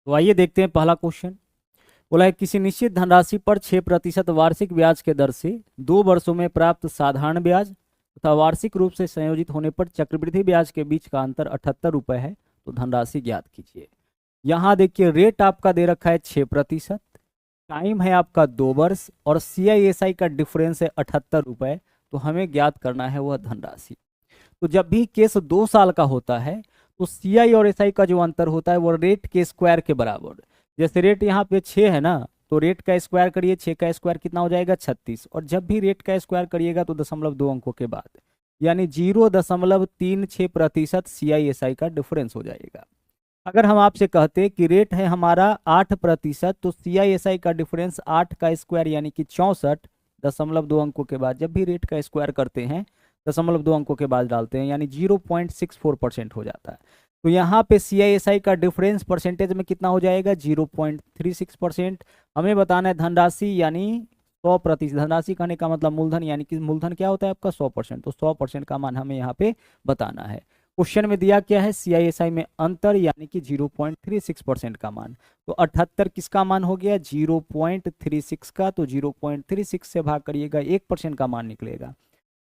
तो आइए देखते हैं पहला क्वेश्चन। बोला है किसी निश्चित धनराशि पर 6% वार्षिक ब्याज के दर से 2 वर्षों में प्राप्त साधारण ब्याज तथा वार्षिक रूप से संयोजित होने पर चक्रवृद्धि ब्याज के बीच का अंतर 78 रुपये है, तो धनराशि ज्ञात कीजिए। यहाँ देखिए रेट आपका दे रखा है 6%, टाइम है आपका 2 वर्ष और CISI का डिफरेंस है 78 रुपये। तो हमें ज्ञात करना है वह धनराशि। तो जब भी केस 2 साल का होता है तो CI और SI का जो अंतर होता है वो रेट के स्क्वायर के बराबर। जैसे रेट यहाँ पे 6 है ना, तो रेट का स्क्वायर करिए, 6 का स्क्वायर कितना हो जाएगा 36, और जब भी रेट का स्क्वायर करिएगा तो 0.2 अंकों के बाद, यानी 0.36% CISI का डिफरेंस हो जाएगा। अगर हम आपसे कहते कि रेट है हमारा 8%, तो CISI का डिफरेंस 8 का स्क्वायर यानी कि 64.2 अंकों के बाद, जब भी रेट का स्क्वायर करते हैं 0.2 अंकों के बाद डालते हैं, यानी 0.64% हो जाता है। तो यहाँ पे CISI का डिफरेंस परसेंटेज में कितना हो जाएगा 0.36%। हमें बताना है धनराशि यानी 100%। धनराशि कहने का मतलब मूलधन, यानी कि मूलधन क्या होता है आपका 100%। तो 100% का मान हमें यहाँ पे बताना है। क्वेश्चन में दिया क्या है CISI में अंतर यानी कि 0.36% का मान। तो 78 किसका मान हो गया 0.36 का, तो 0.36 से भाग करिएगा 1% का मान निकलेगा।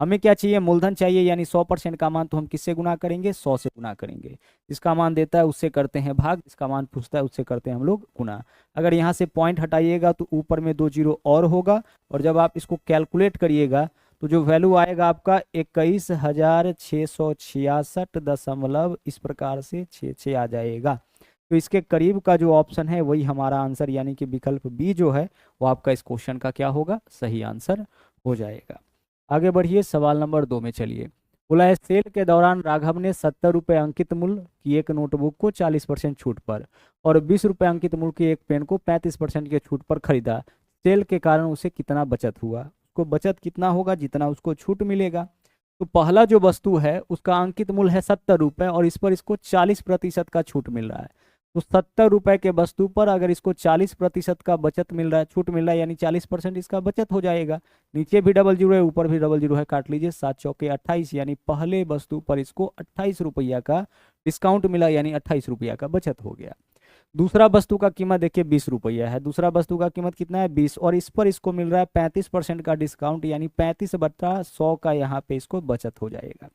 हमें क्या चाहिए मूलधन चाहिए, यानी 100% का मान, तो हम किससे गुना करेंगे 100 से गुना करेंगे। जिसका मान देता है उससे करते हैं भाग, जिसका मान पूछता है उससे करते हैं हम लोग गुना। अगर यहाँ से पॉइंट हटाइएगा तो ऊपर में 2 जीरो और होगा, और जब आप इसको कैलकुलेट करिएगा तो जो वैल्यू आएगा आपका 21,666 इस प्रकार से 66 आ जाएगा। तो इसके करीब का जो ऑप्शन है वही हमारा आंसर, यानी कि विकल्प बी जो है वो आपका इस क्वेश्चन का क्या होगा सही आंसर हो जाएगा। आगे बढ़िए, सवाल नंबर 2 में चलिए। बोला है सेल के दौरान राघव ने 70 रुपये अंकित मूल्य की एक नोटबुक को 40% छूट पर और 20 रुपये अंकित मूल्य की एक पेन को 35% के छूट पर खरीदा। सेल के कारण उसे कितना बचत हुआ। उसको बचत कितना होगा जितना उसको छूट मिलेगा। तो पहला जो वस्तु है उसका अंकित मूल्य है 70 रुपये और इस पर इसको 40% का छूट मिल रहा है। तो 70 रुपये के वस्तु पर अगर इसको 40% का बचत मिल रहा है, छूट मिल रहा है, यानी 40% इसका बचत हो जाएगा। नीचे भी डबल जीरो है, ऊपर भी डबल जीरो है, काट लीजिए। 7 चौके 28, यानी पहले वस्तु पर इसको 28 रुपया का डिस्काउंट मिला, यानी 28 रुपया का बचत हो गया। दूसरा वस्तु का कीमत देखिए 20 रुपया है। दूसरा वस्तु का कीमत कितना है 20, और इस पर इसको मिल रहा है 35% का डिस्काउंट, यानी 35/100 का यहाँ पे इसको बचत हो जाएगा।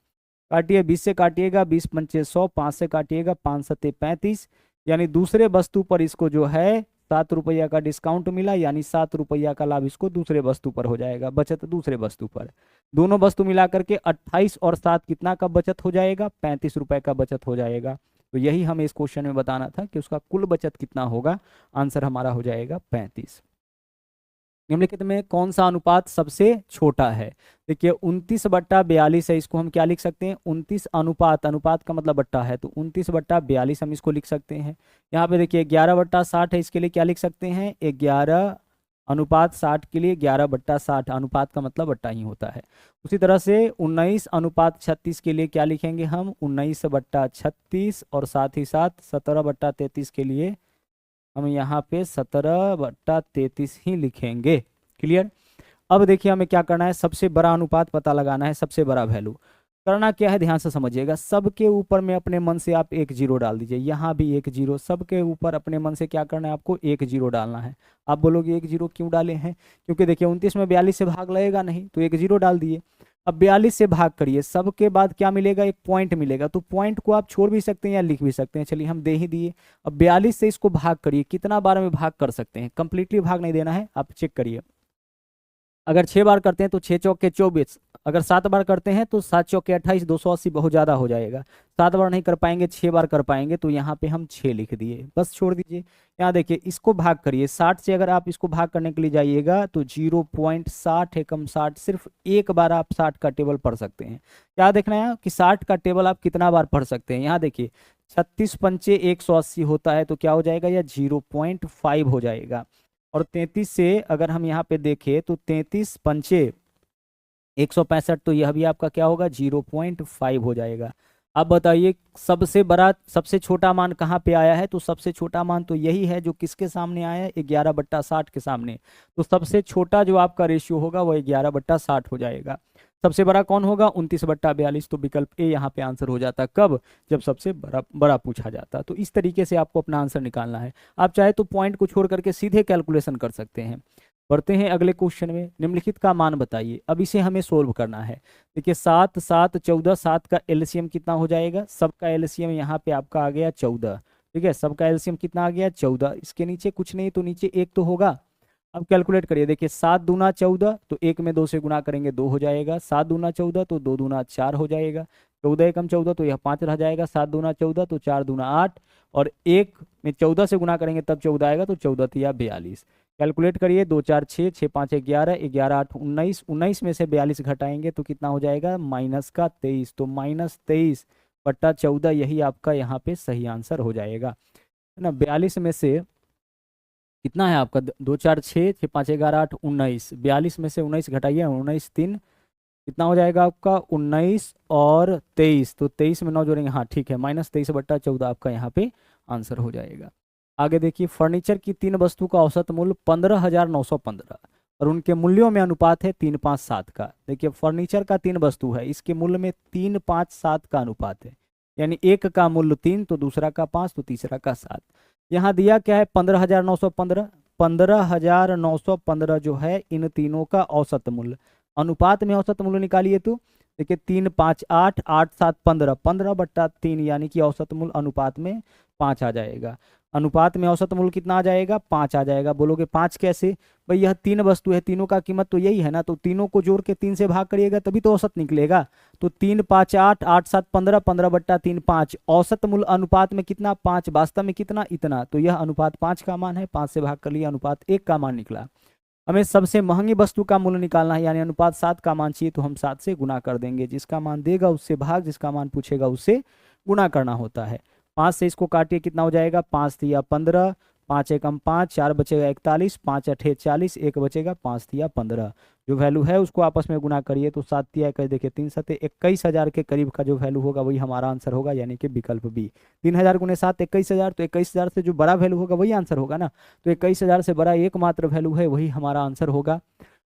काटिए, 20 से काटिएगा, 20 पंचे 100, 5 से काटिएगा, 5 सत्ते 35, यानी दूसरे वस्तु पर इसको जो है 7 रुपया का डिस्काउंट मिला, यानी 7 रुपया का लाभ इसको दूसरे वस्तु पर हो जाएगा, बचत दूसरे वस्तु पर। दोनों वस्तु मिला करके 28 और 7 कितना का बचत हो जाएगा 35 रुपए का बचत हो जाएगा। तो यही हमें इस क्वेश्चन में बताना था कि उसका कुल बचत कितना होगा। आंसर हमारा हो जाएगा 35। निम्नलिखित में कौन सा अनुपात सबसे छोटा है। देखिए 29/42 है, इसको हम क्या लिख सकते हैं 29 अनुपात, अनुपात का मतलब बट्टा है, तो 29/42 हम इसको लिख सकते हैं। यहाँ पे देखिए 11/60 है, इसके लिए क्या लिख सकते हैं 11:60 के लिए 11/60, अनुपात का मतलब बट्टा ही होता है। उसी तरह से 19:36 के लिए क्या लिखेंगे हम 19/36, और साथ ही साथ 17/33 के लिए हम यहाँ पे 17/33 ही लिखेंगे। क्लियर। अब देखिए हमें क्या करना है, सबसे बड़ा अनुपात पता लगाना है, सबसे बड़ा वैल्यू। करना क्या है ध्यान से समझिएगा, सबके ऊपर में अपने मन से आप 1 जीरो डाल दीजिए, यहाँ भी 1 जीरो, सबके ऊपर अपने मन से क्या करना है आपको 1 जीरो डालना है। आप बोलोगे 1 जीरो क्यों डाले हैं, क्योंकि देखिए 29 में 42 से भाग लगेगा नहीं, तो 1 जीरो डाल दिए। अब 42 से भाग करिए, सबके बाद क्या मिलेगा एक पॉइंट मिलेगा, तो पॉइंट को आप छोड़ भी सकते हैं या लिख भी सकते हैं, चलिए हम दे ही दिए। अब 42 से इसको भाग करिए, कितना बार में भाग कर सकते हैं, कंप्लीटली भाग नहीं देना है, आप चेक करिए। अगर 6 बार करते हैं तो 6 चौके 24, अगर 7 बार करते हैं तो 7 चौके 28, 280 बहुत ज़्यादा हो जाएगा। 7 बार नहीं कर पाएंगे, 6 बार कर पाएंगे, तो यहाँ पे हम 6 लिख दिए, बस छोड़ दीजिए। यहाँ देखिए इसको भाग करिए, 60 से अगर आप इसको भाग करने के लिए जाइएगा तो 0.60 एकम 60, सिर्फ एक बार आप 60 का टेबल पढ़ सकते हैं। क्या देखना है कि 60 का टेबल आप कितना बार पढ़ सकते हैं। यहाँ देखिए 36 पंचे 180 होता है, तो क्या हो जाएगा या 0.5 हो जाएगा। और 33 से अगर हम यहाँ पे देखें तो 33 पंचे 165, तो यह भी आपका क्या होगा 0.5 हो जाएगा। अब बताइए सबसे बड़ा सबसे छोटा मान कहाँ पे आया है, तो सबसे छोटा मान तो यही है जो किसके सामने आया है 11/60 के सामने। तो सबसे छोटा जो आपका रेशियो होगा वो 11/60 हो जाएगा। सबसे बड़ा कौन होगा 29/42। तो विकल्प ए यहाँ पे आंसर हो जाता। कब? जब सबसे बड़ा बड़ा पूछा जाता। तो इस तरीके से आपको अपना आंसर निकालना है। आप चाहे तो पॉइंट को छोड़ करके सीधे कैलकुलेशन कर सकते हैं। बढ़ते हैं अगले क्वेश्चन में। निम्नलिखित का मान बताइए। अब इसे हमें सोल्व करना है। देखिए 7 7 14, 7 का एलसीएम कितना हो जाएगा? सबका एलसीएम यहाँ पे आपका आ गया 14। ठीक है, सबका एलसीएम कितना आ गया? 14। इसके नीचे कुछ नहीं तो नीचे एक तो होगा। अब कैलकुलेट करिए। देखिए 7 दूना 14, तो एक में 2 से गुना करेंगे 2 हो जाएगा। 7 दूना 14, तो 2 दूना 4 हो जाएगा। 14 एकम 14, तो यह 5 रह जाएगा। 7 दूना 14, तो 4 दूना 8, और एक में 14 से गुना करेंगे तब 14 आएगा, तो 14 तिया 42। कैलकुलेट करिए। 2 4 6, 6 5 11, 11 8 19, 19 में से 42 घटाएंगे तो कितना हो जाएगा? माइनस का 23। तो -23/14 यही आपका यहाँ पे सही आंसर हो जाएगा, है ना। 42 में से कितना है आपका? 2 4 6, 6 5 11 8 19। 42 में से 19 घटाइए। 19 3 कितना हो जाएगा आपका? 19 और 23। तो 23 में 9 जोड़ेंगे, हाँ ठीक है, -23/14 आपका यहाँ पे आंसर हो जाएगा। आगे देखिए, फर्नीचर की 3 वस्तु का औसत मूल्य 15,915 और उनके मूल्यों में अनुपात है 3:5:7 का। देखिए फर्नीचर का 3 वस्तु है, इसके मूल्य में 3:5:7 का अनुपात है। यानी एक का मूल्य 3, तो दूसरा का 5, तो तीसरा का 7। यहाँ दिया क्या है? 15,915। 15,915 जो है इन तीनों का औसत मूल्य। अनुपात में औसत मूल्य निकालिए तो देखिए 3 5 8, 8 7 15, 15/3, यानी कि औसत मूल्य अनुपात में 5 आ जाएगा। अनुपात में औसत मूल्य कितना आ जाएगा? 5 आ जाएगा। बोलोगे 5 कैसे? भाई यह 3 वस्तु है, तीनों का कीमत तो यही है ना, तो तीनों को जोड़ के 3 से भाग करिएगा तभी तो औसत निकलेगा। तो 3 5 8, 8 7 15, 15/3 5। औसत मूल्य अनुपात में कितना? 5। वास्तव में कितना? इतना। तो यह अनुपात 5 का मान है। 5 से भाग कर लिया, अनुपात 1 का मान निकला। हमें सबसे महंगी वस्तु का मूल्य निकालना है, यानी अनुपात 7 का मान चाहिए, तो हम 7 से गुना कर देंगे। जिसका मान देगा उससे भाग, जिसका मान पूछेगा उससे गुना करना होता है। 5 से इसको काटिए, कितना हो जाएगा? 5 तिया 15, 5 एकम 5, 4 बचेगा 41, 5 अठे 40, 1 बचेगा, 5 तिया 15। जो वैल्यू है उसको आपस में गुना करिए, तो 7 तिया 21, देखिए 3 सते 21,000 के करीब का जो वैल्यू होगा वही हमारा आंसर होगा, यानी कि विकल्प बी। 3000 गुने 7 21,000, तो 21,000 से जो बड़ा वैल्यू होगा वही आंसर होगा ना। तो 21,000 से बड़ा एकमात्र वैल्यू है, वही हमारा आंसर होगा।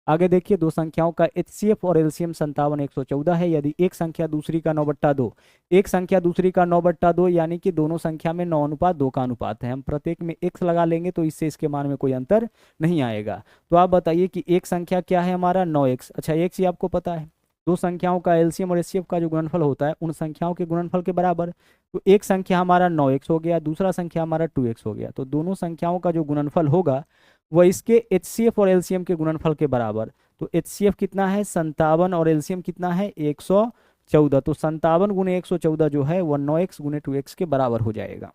आगे देखिए, दो संख्याओं का एचसीएफ और एलसीएम 57,114 है। यदि एक संख्या दूसरी का 9/2, एक संख्या दूसरी का 9/2, यानी कि दोनों संख्या में 9:2 का अनुपात है। हम प्रत्येक में x लगा लेंगे तो इससे इसके मान में कोई अंतर नहीं आएगा। तो आप बताइए कि एक संख्या क्या है हमारा? 9x। अच्छा x ये आपको पता है। दो संख्याओं का एलसीएम और एचसीएफ का जो गुणनफल होता है उन संख्याओं के गुणनफल के बराबर। तो एक संख्या हमारा 9x हो गया, दूसरा संख्या हमारा 2x हो गया। तो दोनों संख्याओं का जो गुणनफल होगा वह इसके एचसीएफ और एलसीएम के गुणनफल के बराबर। तो एचसीएफ कितना है? 57, और एलसीएम कितना है? 114। तो 57 गुने 114 जो है वह 9x गुने 2x के बराबर हो जाएगा।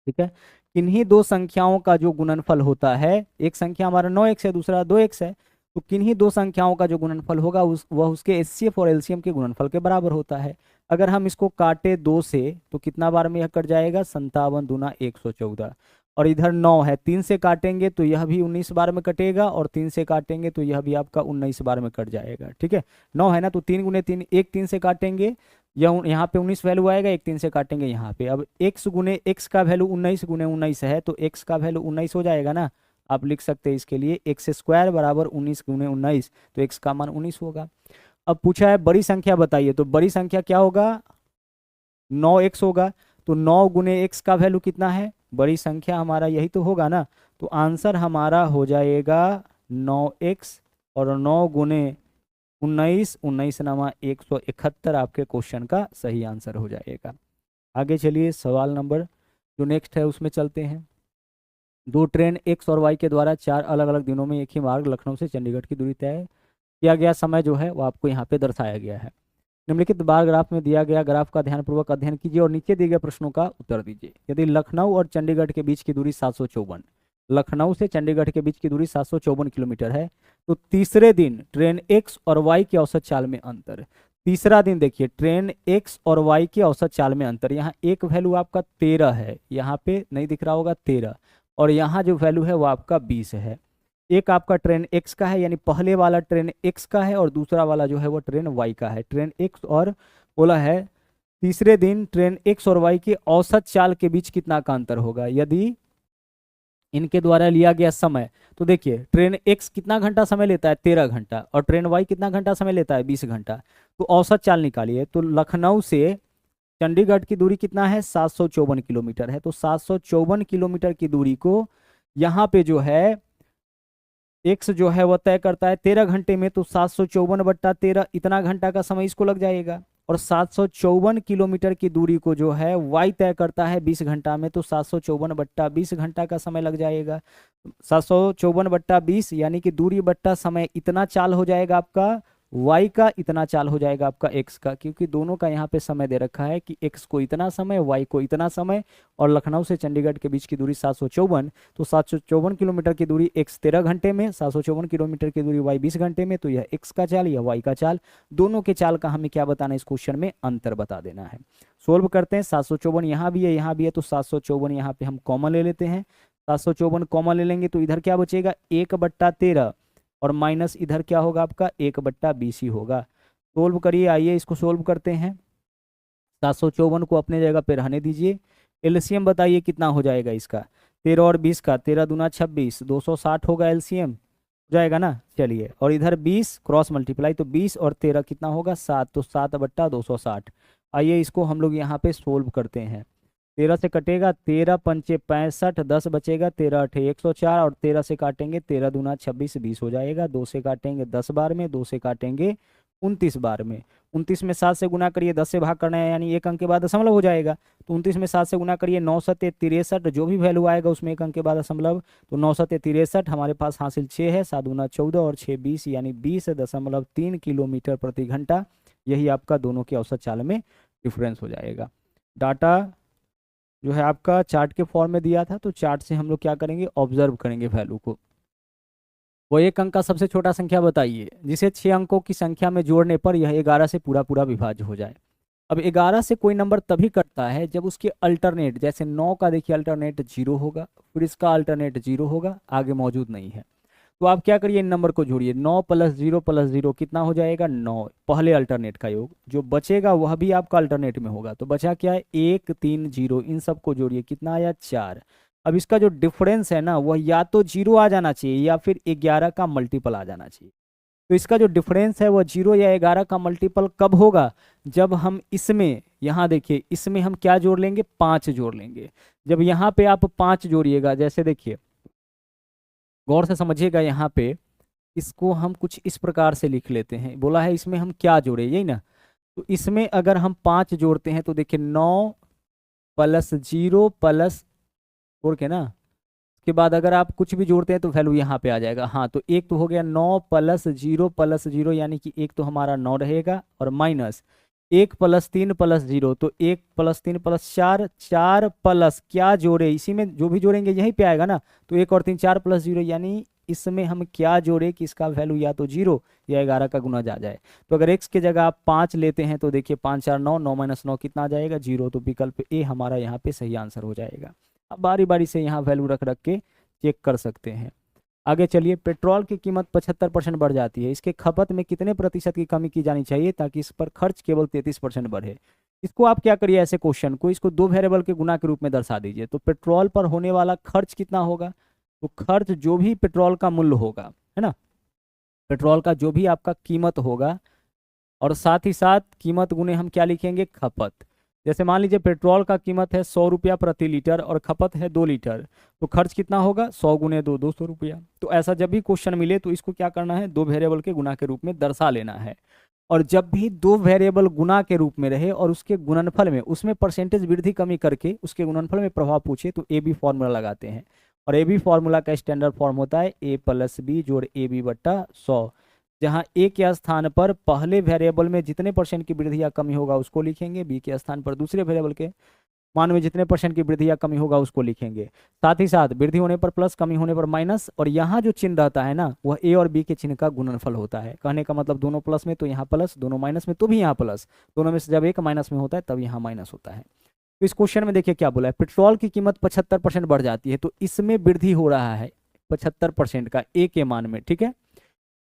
ठीक है, किन्हीं दो संख्याओं का जो गुणनफल होता है, एक संख्या हमारा 9x है, दूसरा 2x है, तो किन्हीं दो संख्याओं का जो गुणनफल होगा वह उसके एचसीएफ और एलसीएम के गुणनफल के बराबर होता है। अगर हम इसको काटे 2 से तो कितना बार में यह कट जाएगा? 57 दूना 114। और इधर 9 है, 3 से काटेंगे तो यह भी 19 बार में कटेगा, और 3 से काटेंगे तो यह भी आपका 19 बार में कट जाएगा। ठीक है, 9 है ना, तो 3 गुने 3, एक 3 से काटेंगे, यह यहाँ पे 19 वैल्यू आएगा, एक 3 से काटेंगे यहाँ पे। अब x गुने x का वैल्यू 19 गुने 19 है, तो x का वैल्यू 19 हो जाएगा ना। आप लिख सकते हैं इसके लिए x² बराबर 19 गुने 19, तो x का मान 19 होगा। अब पूछा है बड़ी संख्या बताइए, तो बड़ी संख्या क्या होगा? 9x होगा। तो 9 गुने x का वैल्यू कितना है? बड़ी संख्या हमारा यही तो होगा ना। तो आंसर हमारा हो जाएगा 9x, और 9 गुने 19, 19 नमा 171 आपके क्वेश्चन का सही आंसर हो जाएगा। आगे चलिए, सवाल नंबर जो नेक्स्ट है उसमें चलते हैं। दो ट्रेन x और y के द्वारा 4 अलग अलग दिनों में एक ही मार्ग लखनऊ से चंडीगढ़ की दूरी तय किया गया समय जो है वो आपको यहाँ पे दर्शाया गया है। निम्नलिखित बार ग्राफ में दिया गया ग्राफ का ध्यानपूर्वक अध्ययन कीजिए और नीचे दिए गए प्रश्नों का उत्तर दीजिए। यदि लखनऊ और चंडीगढ़ के बीच की दूरी 754, लखनऊ से चंडीगढ़ के बीच की दूरी 754 किलोमीटर है, तो तीसरे दिन ट्रेन x और y की औसत चाल में अंतर। तीसरा दिन देखिए, ट्रेन x और y की औसत चाल में अंतर, यहाँ एक वैल्यू आपका 13 है, यहाँ पे नहीं दिख रहा होगा 13, और यहाँ जो वैल्यू है वो आपका 20 है। एक आपका ट्रेन x का है, यानी पहले वाला ट्रेन x का है, और दूसरा वाला जो है वो ट्रेन y का है। ट्रेन x और बोला है तीसरे दिन ट्रेन x और y की औसत चाल के बीच कितना का अंतर होगा। यदि इनके द्वारा लिया गया समय, तो देखिए ट्रेन एक्स कितना घंटा समय लेता है, 13 घंटा, और ट्रेन वाई कितना घंटा समय लेता है, 20 घंटा। तो औसत चाल निकालिए। तो लखनऊ से चंडीगढ़ की दूरी कितना है, 754 किलोमीटर है। तो 754 किलोमीटर की दूरी को यहाँ पे जो है एक्स जो है वह तय करता है 13 घंटे में। तो 754/13 इतना घंटा का समय इसको लग जाएगा। और 754 किलोमीटर की दूरी को जो है वाई तय करता है 20 घंटा में। तो 754/20 घंटा का समय लग जाएगा। 754/20 यानी कि दूरी बट्टा समय इतना चाल हो जाएगा आपका y का, इतना चाल हो जाएगा आपका x का, क्योंकि दोनों का यहाँ पे समय दे रखा है कि x को इतना समय, y को इतना समय। और लखनऊ से चंडीगढ़ के बीच की दूरी 754, तो 754 किलोमीटर की दूरी x 13 घंटे में, 754 किलोमीटर की दूरी y 20 घंटे में। तो यह x का चाल, यह y का चाल, दोनों के चाल का हमें क्या बताना है, इस क्वेश्चन में अंतर बता देना है। सोल्व करते हैं। 754 यहाँ भी है, यहाँ भी है, तो 754 यहाँ पे हम कॉमन ले लेते हैं। 754 कॉमन ले लेंगे तो इधर क्या बचेगा, 1/13, और माइनस इधर क्या होगा आपका 1/20 ही होगा। सोल्व करिए, आइए इसको सोल्व करते हैं। 754 को अपने जगह पे रहने दीजिए। एलसीएम बताइए कितना हो जाएगा इसका, 13 और 20 का, 13 दूना 26, 260 होगा एलसीएम, हो जाएगा ना। चलिए, और इधर 20 क्रॉस मल्टीप्लाई, तो 20 और 13 कितना होगा 7, तो 7/260। आइए इसको हम लोग यहाँ पे सोल्व करते हैं। 13 से कटेगा, 13 पंचे 65, 10 बचेगा, 13 अठे 104, और 13 से काटेंगे, 13 दूना 26, 20 हो जाएगा। 2 से काटेंगे 10 बार में, 2 से काटेंगे 29 बार में। 29 में 7 से गुना करिए, 10 से भाग करना है, यानी एक अंक के बाद दशमलव हो जाएगा। तो 29 में 7 से गुना करिए, 9 सत्ते 63, जो भी वैल्यू आएगा उसमें एक अंक के बाद दशमलव। तो 9 सत्ते 63, हमारे पास हासिल 6 है, 7 दूना 14 और 6 20, यानी 20.3 किलोमीटर प्रति घंटा। यही आपका दोनों के औसत चाल में डिफरेंस हो जाएगा। डाटा जो है आपका चार्ट के फॉर्म में दिया था, तो चार्ट से हम लोग क्या करेंगे, ऑब्जर्व करेंगे वैल्यू को। वो एक अंक का सबसे छोटा संख्या बताइए जिसे 6 अंकों की संख्या में जोड़ने पर यह 11 से पूरा पूरा विभाज्य हो जाए। अब 11 से कोई नंबर तभी कटता है जब उसके अल्टरनेट, जैसे 9 का देखिए अल्टरनेट 0 होगा, फिर इसका अल्टरनेट 0 होगा, आगे मौजूद नहीं है। तो आप क्या करिए, इन नंबर को जोड़िए, 9 + 0 कितना हो जाएगा 9, पहले अल्टरनेट का योग। जो बचेगा वह भी आपका अल्टरनेट में होगा, तो बचा क्या है 1 3 0, इन सबको जोड़िए, कितना आया 4। अब इसका जो डिफरेंस है ना, वह या तो 0 आ जाना चाहिए या फिर 11 का मल्टीपल आ जाना चाहिए। तो इसका जो डिफरेंस है वह 0 या 11 का मल्टीपल कब होगा, जब हम इसमें, यहाँ देखिए इसमें हम क्या जोड़ लेंगे, 5 जोड़ लेंगे। जब यहाँ पे आप 5 जोड़िएगा, जैसे देखिए गौर से समझिएगा, यहाँ पे इसको हम कुछ इस प्रकार से लिख लेते हैं। बोला है इसमें हम क्या जोड़े, यही ना। तो इसमें अगर हम 5 जोड़ते हैं तो देखिए 9 + 0 प्लस जोड़ के ना, उसके बाद अगर आप कुछ भी जोड़ते हैं तो वैल्यू यहाँ पे आ जाएगा। हाँ, तो एक तो हो गया 9 + 0 यानी कि एक तो हमारा 9 रहेगा, और माइनस 1 + 3 + 0, तो 1 + 3 + 4, 4 प्लस क्या जोड़े, इसी में जो भी जोड़ेंगे यहीं पे आएगा ना। तो 1 और 3 4 + 0, यानी इसमें हम क्या जोड़े कि इसका वैल्यू या तो 0 या 11 का गुना जा जाए। तो अगर x की जगह आप 5 लेते हैं तो देखिए 5 4 9, 9 - 9 कितना आ जाएगा 0। तो विकल्प ए हमारा यहाँ पे सही आंसर हो जाएगा। अब बारी बारी से यहाँ वैल्यू रख रख के चेक कर सकते हैं। आगे चलिए, पेट्रोल की कीमत 75% बढ़ जाती है, इसके खपत में कितने प्रतिशत की कमी की जानी चाहिए ताकि इस पर खर्च केवल 33% बढ़े। इसको आप क्या करिए, ऐसे क्वेश्चन को इसको 2 वेरिएबल के गुना के रूप में दर्शा दीजिए। तो पेट्रोल पर होने वाला खर्च कितना होगा, तो खर्च जो भी पेट्रोल का मूल्य होगा, है ना, पेट्रोल का जो भी आपका कीमत होगा, और साथ ही साथ कीमत गुने हम क्या लिखेंगे, खपत। जैसे मान लीजिए पेट्रोल का कीमत है 100 रुपया प्रति लीटर और खपत है 2 लीटर, तो खर्च कितना होगा 100 × 2 200 रुपया। तो ऐसा जब भी क्वेश्चन मिले तो इसको क्या करना है, 2 वेरिएबल के गुना के रूप में दर्शा लेना है। और जब भी 2 वेरिएबल गुना के रूप में रहे और उसके गुणनफल में, उसमें परसेंटेज वृद्धि कमी करके उसके गुणनफल में प्रभाव पूछे, तो ए बी फॉर्मूला लगाते हैं। और ए बी फॉर्मूला का स्टैंडर्ड फॉर्म होता है a + b जोड़ AB/100, जहां ए के स्थान पर पहले वेरिएबल में जितने परसेंट की वृद्धि या कमी होगा उसको लिखेंगे, बी के स्थान पर दूसरे वेरिएबल के मान में जितने परसेंट की वृद्धि या कमी होगा उसको लिखेंगे। साथ ही साथ वृद्धि होने पर प्लस, कमी होने पर माइनस, और यहाँ जो चिन्ह रहता है ना वह ए और बी के चिन्ह का गुणनफल होता है। कहने का मतलब दोनों प्लस में तो यहाँ प्लस, दोनों माइनस में तो भी यहाँ प्लस, दोनों में से जब एक माइनस में होता है तब यहाँ माइनस होता है। तो इस क्वेश्चन में देखिए क्या बोला है, पेट्रोल की कीमत 75% बढ़ जाती है, तो इसमें वृद्धि हो रहा है 75% का ए के मान में, ठीक है।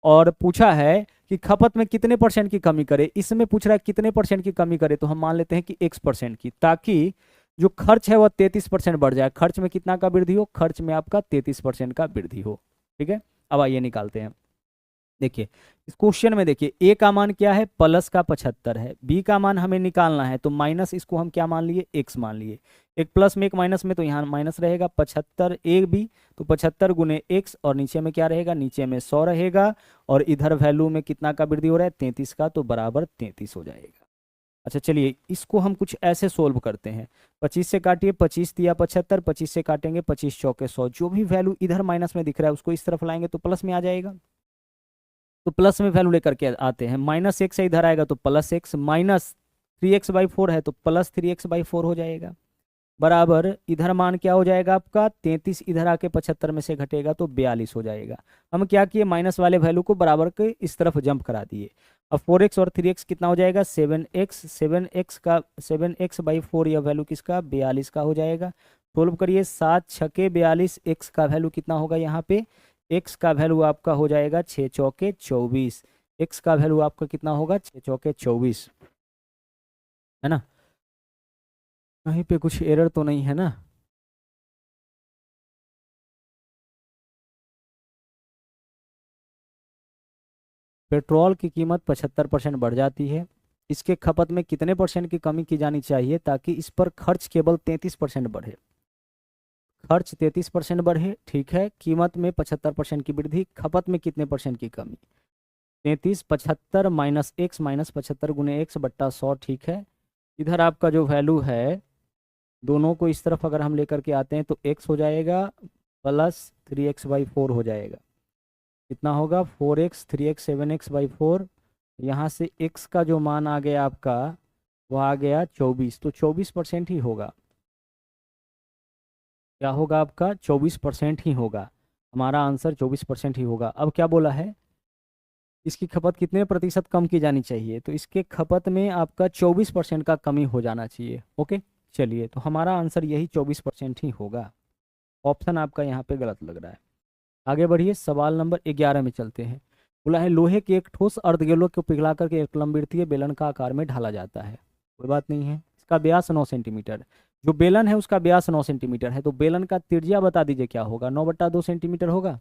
और पूछा है कि खपत में कितने परसेंट की कमी करे, इसमें पूछ रहा है कितने परसेंट की कमी करे, तो हम मान लेते हैं कि x% की, ताकि जो खर्च है वह 33% बढ़ जाए। खर्च में कितना का वृद्धि हो? खर्च में आपका 33% का वृद्धि हो। ठीक है, अब आइए निकालते हैं। देखिए इस क्वेश्चन में देखिए ए का मान क्या है? प्लस का 75 है। बी का मान हमें निकालना है तो माइनस, इसको हम क्या मान लिए? एक्स मान लिए। एक प्लस में एक माइनस में, तो यहाँ माइनस रहेगा 75 ए बी, तो 75 गुने एक्स, और नीचे में क्या रहेगा? नीचे में 100 रहेगा, और इधर वैल्यू में कितना का वृद्धि हो रहा है? 33 का, तो बराबर 33 हो जाएगा। अच्छा चलिए इसको हम कुछ ऐसे सोल्व करते हैं। 25 से काटिए, 25 दिया 75, 25 से काटेंगे 25 चौके 100, जो भी वैल्यू इधर माइनस में दिख रहा है उसको इस तरफ लाएंगे तो प्लस में आ जाएगा। तो प्लस में वैल्यू लेकर के आते हैं। माइनस एक्स इधर आएगा तो प्लस एक्स, माइनस 3x/4 है तो प्लस 3x/4 हो जाएगा, बराबर इधर मान क्या हो जाएगा आपका? 33 इधर आके 75 में से घटेगा तो 42 हो जाएगा। हम क्या किए? माइनस वाले वैल्यू को बराबर के इस तरफ जंप करा दिए। अब 4x और 3x कितना हो जाएगा? 7x, 7x/4 यह वैल्यू किसका? 42 का हो जाएगा। सोल्व करिए, 7 छके 42, x का वैल्यू कितना होगा यहाँ पे? x का वैल्यू आपका हो जाएगा 6 चौके 24। x का वैल्यू आपका कितना होगा? 6 चौके 24, है ना? कहीं पे कुछ एरर तो नहीं है ना? पेट्रोल की कीमत 75% बढ़ जाती है। इसके खपत में कितने परसेंट की कमी की जानी चाहिए ताकि इस पर खर्च केवल 33% बढ़े? खर्च 33% बढ़े, ठीक है। कीमत में 75% की वृद्धि, खपत में कितने परसेंट की कमी? 33, 75 माइनस एक्स, माइनस 75 गुने एक्स बट्टा 100, ठीक है। इधर आपका जो वैल्यू है, दोनों को इस तरफ अगर हम लेकर के आते हैं तो एक्स हो जाएगा प्लस 3x/4 हो जाएगा। कितना होगा? 4x, 3x, 7x/4। यहाँ से x का जो मान आ गया आपका, वो आ गया 24, तो 24% ही होगा। क्या होगा आपका? 24% ही होगा। हमारा आंसर 24% ही होगा। अब क्या बोला है? इसकी खपत कितने प्रतिशत कम की जानी चाहिए? तो इसके खपत में आपका 24% का कमी हो जाना चाहिए। ओके चलिए, तो हमारा आंसर यही 24% ही होगा। ऑप्शन आपका यहाँ पे गलत लग रहा है। आगे बढ़िए, सवाल नंबर 11 में चलते हैं। बोला है लोहे के एक ठोस अर्धगोले को पिघला करके एक लंबवृत्तीय बेलन का आकार में ढाला जाता है। कोई बात नहीं है। इसका व्यास 9 सेंटीमीटर, जो बेलन है उसका व्यास 9 सेंटीमीटर है, तो बेलन का त्रिज्या बता दीजिए क्या होगा? 9/2 सेंटीमीटर होगा।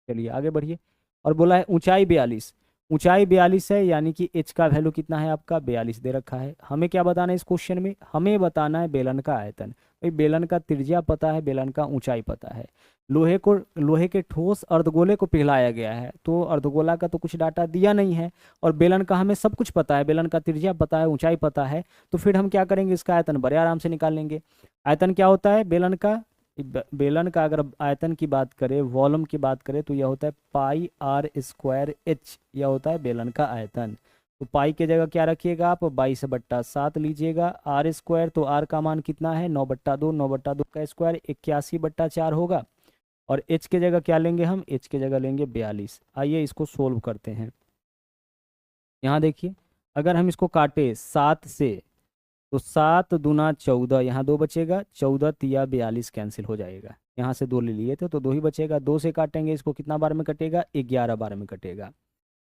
चलिए आगे बढ़िए। और बोला है ऊंचाई 42, ऊंचाई 42 है, यानी कि एच का वैल्यू कितना है आपका? 42 दे रखा है। हमें क्या बताना है इस क्वेश्चन में? हमें बताना है बेलन का आयतन। भाई बेलन का त्रिज्या पता है, बेलन का ऊंचाई पता है। लोहे के ठोस अर्धगोले को पिघलाया गया है, तो अर्धगोला का तो कुछ डाटा दिया नहीं है, और बेलन का हमें सब कुछ पता है, बेलन का त्रिज्या पता है, ऊंचाई पता है, तो फिर हम क्या करेंगे? इसका आयतन बड़े आराम से निकाल लेंगे। आयतन क्या होता है बेलन का? बेलन का अगर आयतन की बात करें, वॉल्यूम की बात करें, तो यह होता है πr²h, यह होता है बेलन का आयतन। तो पाई की जगह क्या रखिएगा आप? 22/7 लीजिएगा। r², तो r का मान कितना है? 9/2, 9/2 का स्क्वायर 81/4 होगा। और h के जगह क्या लेंगे हम? h के जगह लेंगे 42। आइए इसको सोल्व करते हैं। यहाँ देखिए, अगर हम इसको काटे 7 से, तो 7 दूना 14, यहाँ 2 बचेगा, 14 तिया 42 कैंसिल हो जाएगा। यहाँ से 2 ले लिए थे तो 2 ही बचेगा। 2 से काटेंगे इसको, कितना बार में कटेगा? 11 बार में कटेगा।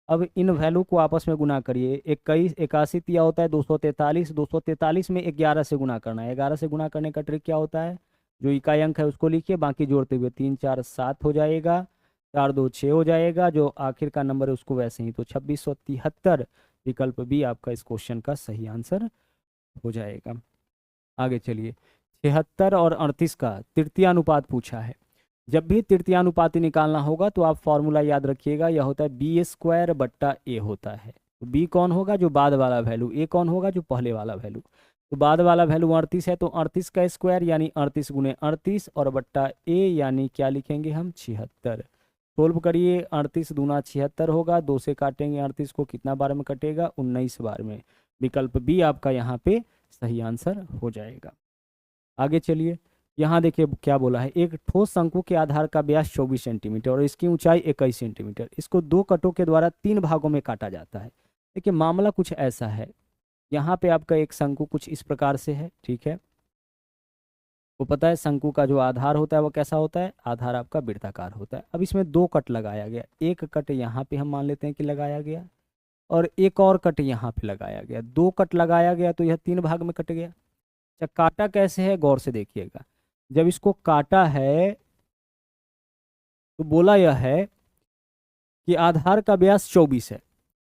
अब इन वैल्यू को आपस में गुना करिए। 21, 81 तिया होता है 243, 243 में 11 से गुना करना है। 11 से गुना करने का ट्रिक क्या होता है? जो इकाई अंक है उसको लिखिए, बाकी जोड़ते हुए 3 4 7 हो जाएगा, 4 2 6 हो जाएगा, जो आखिर का नंबर है उसको वैसे ही, तो 2673 विकल्प बी आपका इस क्वेश्चन का सही आंसर हो जाएगा। आगे चलिए, 76 और 38 का तृतीय अनुपात पूछा है। जब भी तृतीय अनुपाती निकालना होगा तो आप फॉर्मूला याद रखिएगा, यह होता है b² / a होता है। तो b कौन होगा? जो बाद वाला वैल्यू। a कौन होगा? जो पहले वाला वैल्यू। तो बाद वाला वैल्यू 38 है, तो 38 का स्क्वायर यानी 38 गुने 38, और बट्टा a यानी क्या लिखेंगे हम? 76। सोल्व करिए, 38 दूना 76 होगा, 2 से काटेंगे 38 को, कितना बार में कटेगा? 19 बार में। विकल्प बी आपका यहाँ पे सही आंसर हो जाएगा। आगे चलिए, यहाँ देखिए क्या बोला है। एक ठोस शंकु के आधार का व्यास 24 सेंटीमीटर और इसकी ऊंचाई 21 सेंटीमीटर, इसको 2 कटों के द्वारा 3 भागों में काटा जाता है। देखिए मामला कुछ ऐसा है, यहाँ पे आपका एक शंकु कुछ इस प्रकार से है, ठीक है। वो पता है शंकु का जो आधार होता है वो कैसा होता है? आधार आपका वृत्ताकार होता है। अब इसमें 2 कट लगाया गया, एक कट यहाँ पे हम मान लेते हैं कि लगाया गया, और एक और कट यहाँ पे लगाया गया। 2 कट लगाया गया तो यह 3 भाग में कट गया। अच्छा, काटा कैसे है गौर से देखिएगा। जब इसको काटा है तो बोला यह है कि आधार का व्यास 24 है।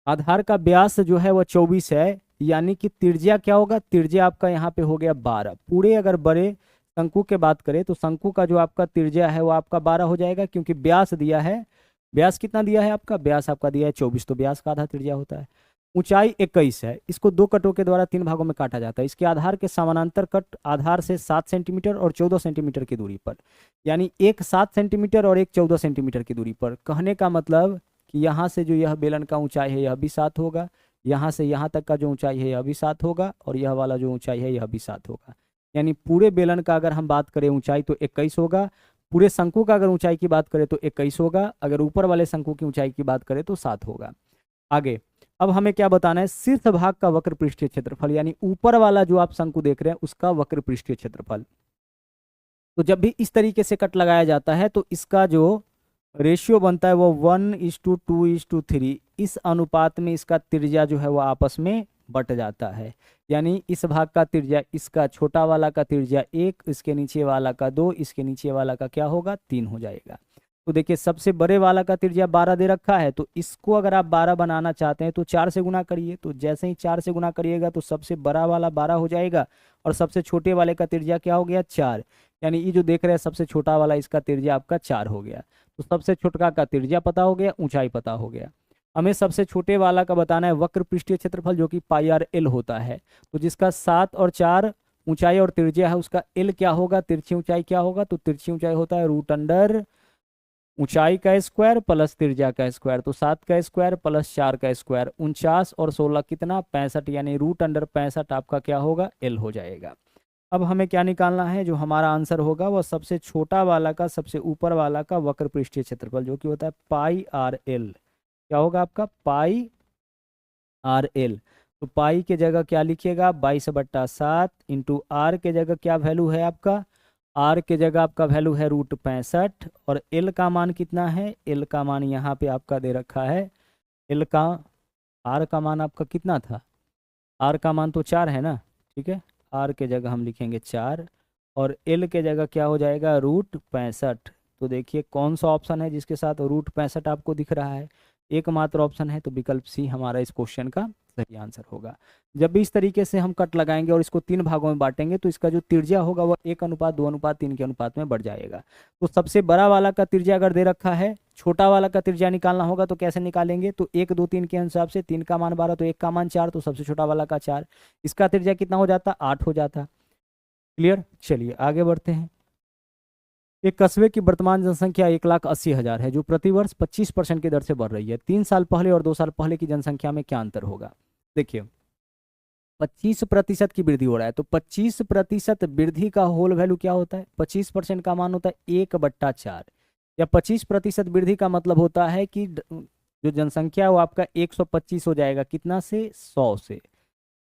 आधार का व्यास जो है वह 24 है, यानी कि त्रिज्या क्या होगा, त्रिज्या आपका यहाँ पे हो गया 12। पूरे अगर बड़े शंकु के बात करें तो शंकु का जो आपका त्रिज्या है वो आपका 12 हो जाएगा, क्योंकि व्यास दिया है। व्यास कितना दिया है आपका, व्यास आपका दिया है 24, तो व्यास का आधा त्रिज्या होता है। ऊंचाई 21 है। इसको दो कटों के द्वारा 3 भागों में काटा जाता है। इसके आधार के समानांतर कट आधार से 7 सेंटीमीटर और 14 सेंटीमीटर की दूरी पर, यानी एक 7 सेंटीमीटर और एक 14 सेंटीमीटर की दूरी पर। कहने का मतलब कि यहाँ से जो यह बेलन का ऊंचाई है यह भी 7 होगा, यहाँ से यहाँ तक का जो ऊंचाई है यह भी 7 होगा, और यह वाला जो ऊंचाई है यह भी 7 होगा। यानी पूरे बेलन का अगर हम बात करें ऊंचाई तो 21 होगा। पूरे शंकु का अगर ऊंचाई की बात करें तो 21 होगा। अगर ऊपर वाले शंकु की ऊंचाई की बात करें तो 7 होगा। आगे अब हमें क्या बताना है, शीर्ष भाग का वक्र पृष्ठीय क्षेत्रफल, यानी ऊपर वाला जो आप शंकु देख रहे हैं उसका वक्र पृष्ठीय क्षेत्रफल। तो जब भी इस तरीके से कट लगाया जाता है तो इसका जो रेशियो बनता है वो 1:2:3, इस अनुपात में इसका त्रिज्या जो है वो आपस में बट जाता है। यानी इस भाग का त्रिज्या, इसका छोटा वाला का त्रिज्या 1, इसके नीचे वाला का 2, इसके नीचे वाला का क्या होगा 3 हो जाएगा। तो देखिए सबसे बड़े वाला का त्रिज्या 12 दे रखा है, तो इसको अगर आप 12 बनाना चाहते हैं तो 4 से गुना करिए। तो जैसे ही 4 से गुना करिएगा तो सबसे बड़ा वाला 12 हो जाएगा, और सबसे छोटे वाले का त्रिज्या क्या हो गया 4। यानी ये जो देख रहे हैं सबसे छोटा वाला, इसका त्रिज्या आपका 4 हो गया। तो सबसे छोटका का त्रिज्या पता हो गया, ऊंचाई पता हो गया। हमें सबसे छोटे वाला का बताना है वक्र पृष्ठीय क्षेत्रफल, जो कि πr_l होता है। तो जिसका 7 और 4 ऊंचाई और त्रिज्या है उसका l क्या होगा, तिरछी ऊंचाई क्या होगा, तो तिरछी ऊंचाई होता है √अंडर ऊंचाई का स्क्वायर प्लस त्रिज्या का स्क्वायर। तो 7 का स्क्वायर प्लस 4 का स्क्वायर, 49 और 16 कितना 65, यानी √65 आपका क्या होगा l हो जाएगा। अब हमें क्या निकालना है, जो हमारा आंसर होगा वह सबसे छोटा वाला का सबसे ऊपर वाला का वक्र पृष्ठीय क्षेत्रफल, जो कि होता है πr_l। क्या होगा आपका πr_l। तो पाई के जगह क्या लिखिएगा 22/7 इंटू आर के जगह क्या वैल्यू है आपका, आर के जगह आपका वैल्यू है √65, और एल का मान कितना है, एल का मान यहाँ पे आपका दे रखा है। एल का आर का मान आपका कितना था, आर का मान तो 4 है ना, ठीक है। आर के जगह हम लिखेंगे 4 और एल के जगह क्या हो जाएगा √65। तो देखिए कौन सा ऑप्शन है जिसके साथ √65 आपको दिख रहा है, एकमात्र ऑप्शन है, तो विकल्प सी हमारा इस क्वेश्चन का सही आंसर होगा। जब भी इस तरीके से हम कट लगाएंगे और इसको 3 भागों में बांटेंगे तो इसका जो त्रिज्या होगा वह 1:2:3 के अनुपात में बढ़ जाएगा। तो सबसे बड़ा वाला का त्रिज्या अगर दे रखा है, छोटा वाला का त्रिज्या निकालना होगा तो कैसे निकालेंगे, तो 1 2 3 के हिसाब से, 3 का मान 12 तो 1 का मान 4, तो सबसे छोटा वाला का 4, इसका त्रिज्या कितना हो जाता 8 हो जाता। क्लियर, चलिए आगे बढ़ते हैं। एक कस्बे की वर्तमान जनसंख्या 1,80,000 है, जो प्रतिवर्ष 25% की दर से बढ़ रही है। 3 साल पहले और 2 साल पहले की जनसंख्या में क्या अंतर होगा। देखिए 25% की वृद्धि हो रहा है, तो 25% वृद्धि का होल वैल्यू क्या होता है, 25% का मान होता है 1/4, या 25% वृद्धि का मतलब होता है कि जो जनसंख्या है वो आपका 125 हो जाएगा, कितना से 100 से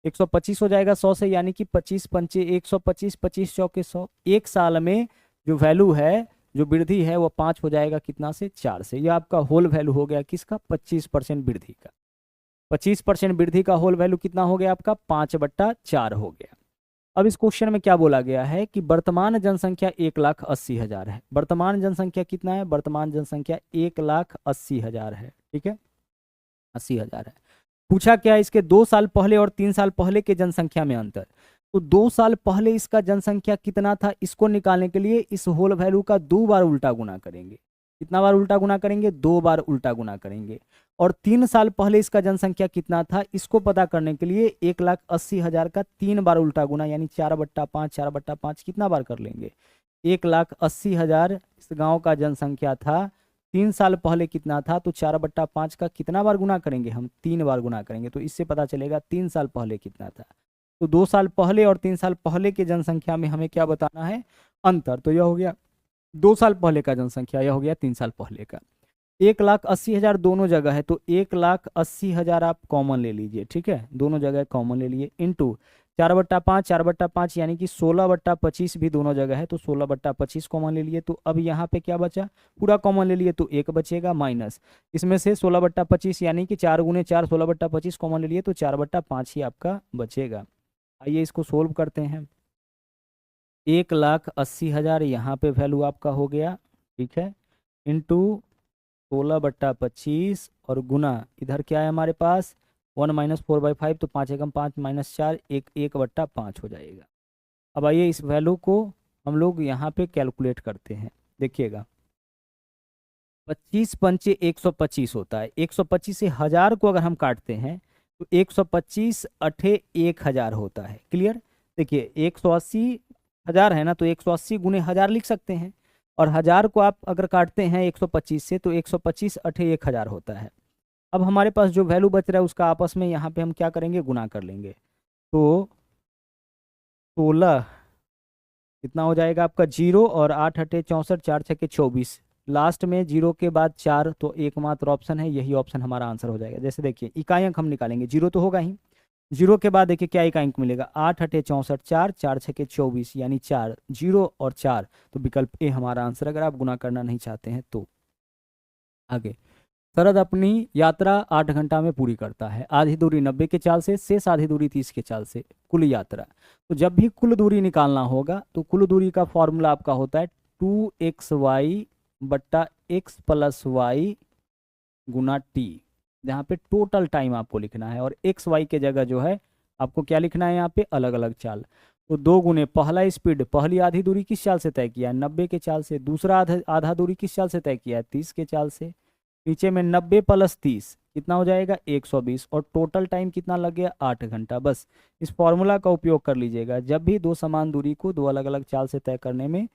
125 हो जाएगा 100 से, यानी कि 25 पंचे 125, 25 चौके 100। एक साल में जो वैल्यू है, जो वृद्धि है वो 5 हो जाएगा, कितना से 4 से। यह आपका होल वैल्यू हो गया किसका 25% वृद्धि का। 25% वृद्धि का होल वैल्यू कितना हो गया आपका 5/4 हो गया। अब इस क्वेश्चन में क्या बोला गया है कि वर्तमान जनसंख्या 1,80,000 है। वर्तमान जनसंख्या कितना है, वर्तमान जनसंख्या 1,80,000 है, ठीक है 80,000 है। पूछा क्या इसके 2 साल पहले और 3 साल पहले के जनसंख्या में अंतर। तो 2 साल पहले इसका जनसंख्या कितना था, इसको निकालने के लिए इस होल वैल्यू का 2 बार उल्टा गुना करेंगे। कितना बार उल्टा गुना करेंगे, 2 बार उल्टा गुना करेंगे। और 3 साल पहले इसका जनसंख्या कितना था, इसको पता करने के लिए 1,80,000 का 3 बार उल्टा गुना, यानी 4/5, 4/5 कितना बार कर लेंगे 1,80,000 इस गांव का जनसंख्या था। 3 साल पहले कितना था, तो 4/5 का कितना बार गुना करेंगे हम 3 बार गुना करेंगे, तो इससे पता चलेगा 3 साल पहले कितना था। तो 2 साल पहले और 3 साल पहले के जनसंख्या में हमें क्या बताना है अंतर। तो यह हो गया 2 साल पहले का जनसंख्या, यह हो गया 3 साल पहले का। 1,80,000 दोनों जगह है, तो 1,80,000 आप कॉमन ले लीजिए, ठीक है दोनों जगह कॉमन ले लिए, इंटू 4/5, 4/5 यानी कि 16/25 भी दोनों जगह है, तो 16/25 कॉमन ले लिए। तो अब यहाँ पे क्या बचा, पूरा कॉमन ले लिए तो 1 बचेगा, माइनस इसमें से 16/25 यानी कि 4 × 4 16/25 कॉमन ले लिए तो 4/5 ही आपका बचेगा। आइए इसको सोल्व करते हैं। 1,80,000 यहाँ पे वैल्यू आपका हो गया, ठीक है, इंटू 16/25 और गुना इधर क्या है हमारे पास 1 - 4/5, तो 5 एकम 5 -4 1/5 हो जाएगा। अब आइए इस वैल्यू को हम लोग यहाँ पे कैलकुलेट करते हैं। देखिएगा 25 पंचे 125 होता है, 125 से 1000 को अगर हम काटते हैं तो 125 अठे 1000 होता है। क्लियर। देखिए 180,000 है ना, तो 180 गुने 1000 लिख सकते हैं, और 1000 को आप अगर काटते हैं 125 से तो 125 अठे 1000 होता है। अब हमारे पास जो वैल्यू बच रहा है उसका आपस में यहाँ पे हम क्या करेंगे, गुना कर लेंगे। तो 16 कितना हो जाएगा आपका 0 और 8 अठे 64, 4 छके 24, लास्ट में 0 के बाद 4, तो एकमात्र ऑप्शन है, यही ऑप्शन हमारा आंसर हो जाएगा। जैसे देखिए इकाई अंक हम निकालेंगे, 0 तो होगा ही, 0 के बाद देखिए क्या इकाई अंक मिलेगा, 8 अठे 64, 4, 4 छके 24 यानी 4, 0 और 4, तो विकल्प ए हमारा आंसर, अगर आप गुना करना नहीं चाहते हैं तो। आगे शरद अपनी यात्रा 8 घंटा में पूरी करता है, आधी दूरी 90 के चाल से, शेष आधी दूरी 30 के चाल से, कुल यात्रा। तो जब भी कुल दूरी निकालना होगा तो कुल दूरी का फॉर्मूला आपका होता है 2xy बट्टा x प्लस वाई गुना टी, जहाँ पे टोटल टाइम आपको लिखना है, और एक्स वाई के जगह जो है आपको क्या लिखना है यहाँ पे, अलग अलग चाल। तो 2 गुने पहला स्पीड, पहली आधी दूरी किस चाल से तय किया है, 90 के चाल से, दूसरा आधा दूरी किस चाल से तय किया है, 30 के चाल से, नीचे में 90 + 30 कितना हो जाएगा 120, और टोटल टाइम कितना लग गया 8 घंटा। बस इस फॉर्मूला का उपयोग कर लीजिएगा, जब भी दो समान दूरी को दो अलग अलग चाल से तय करने में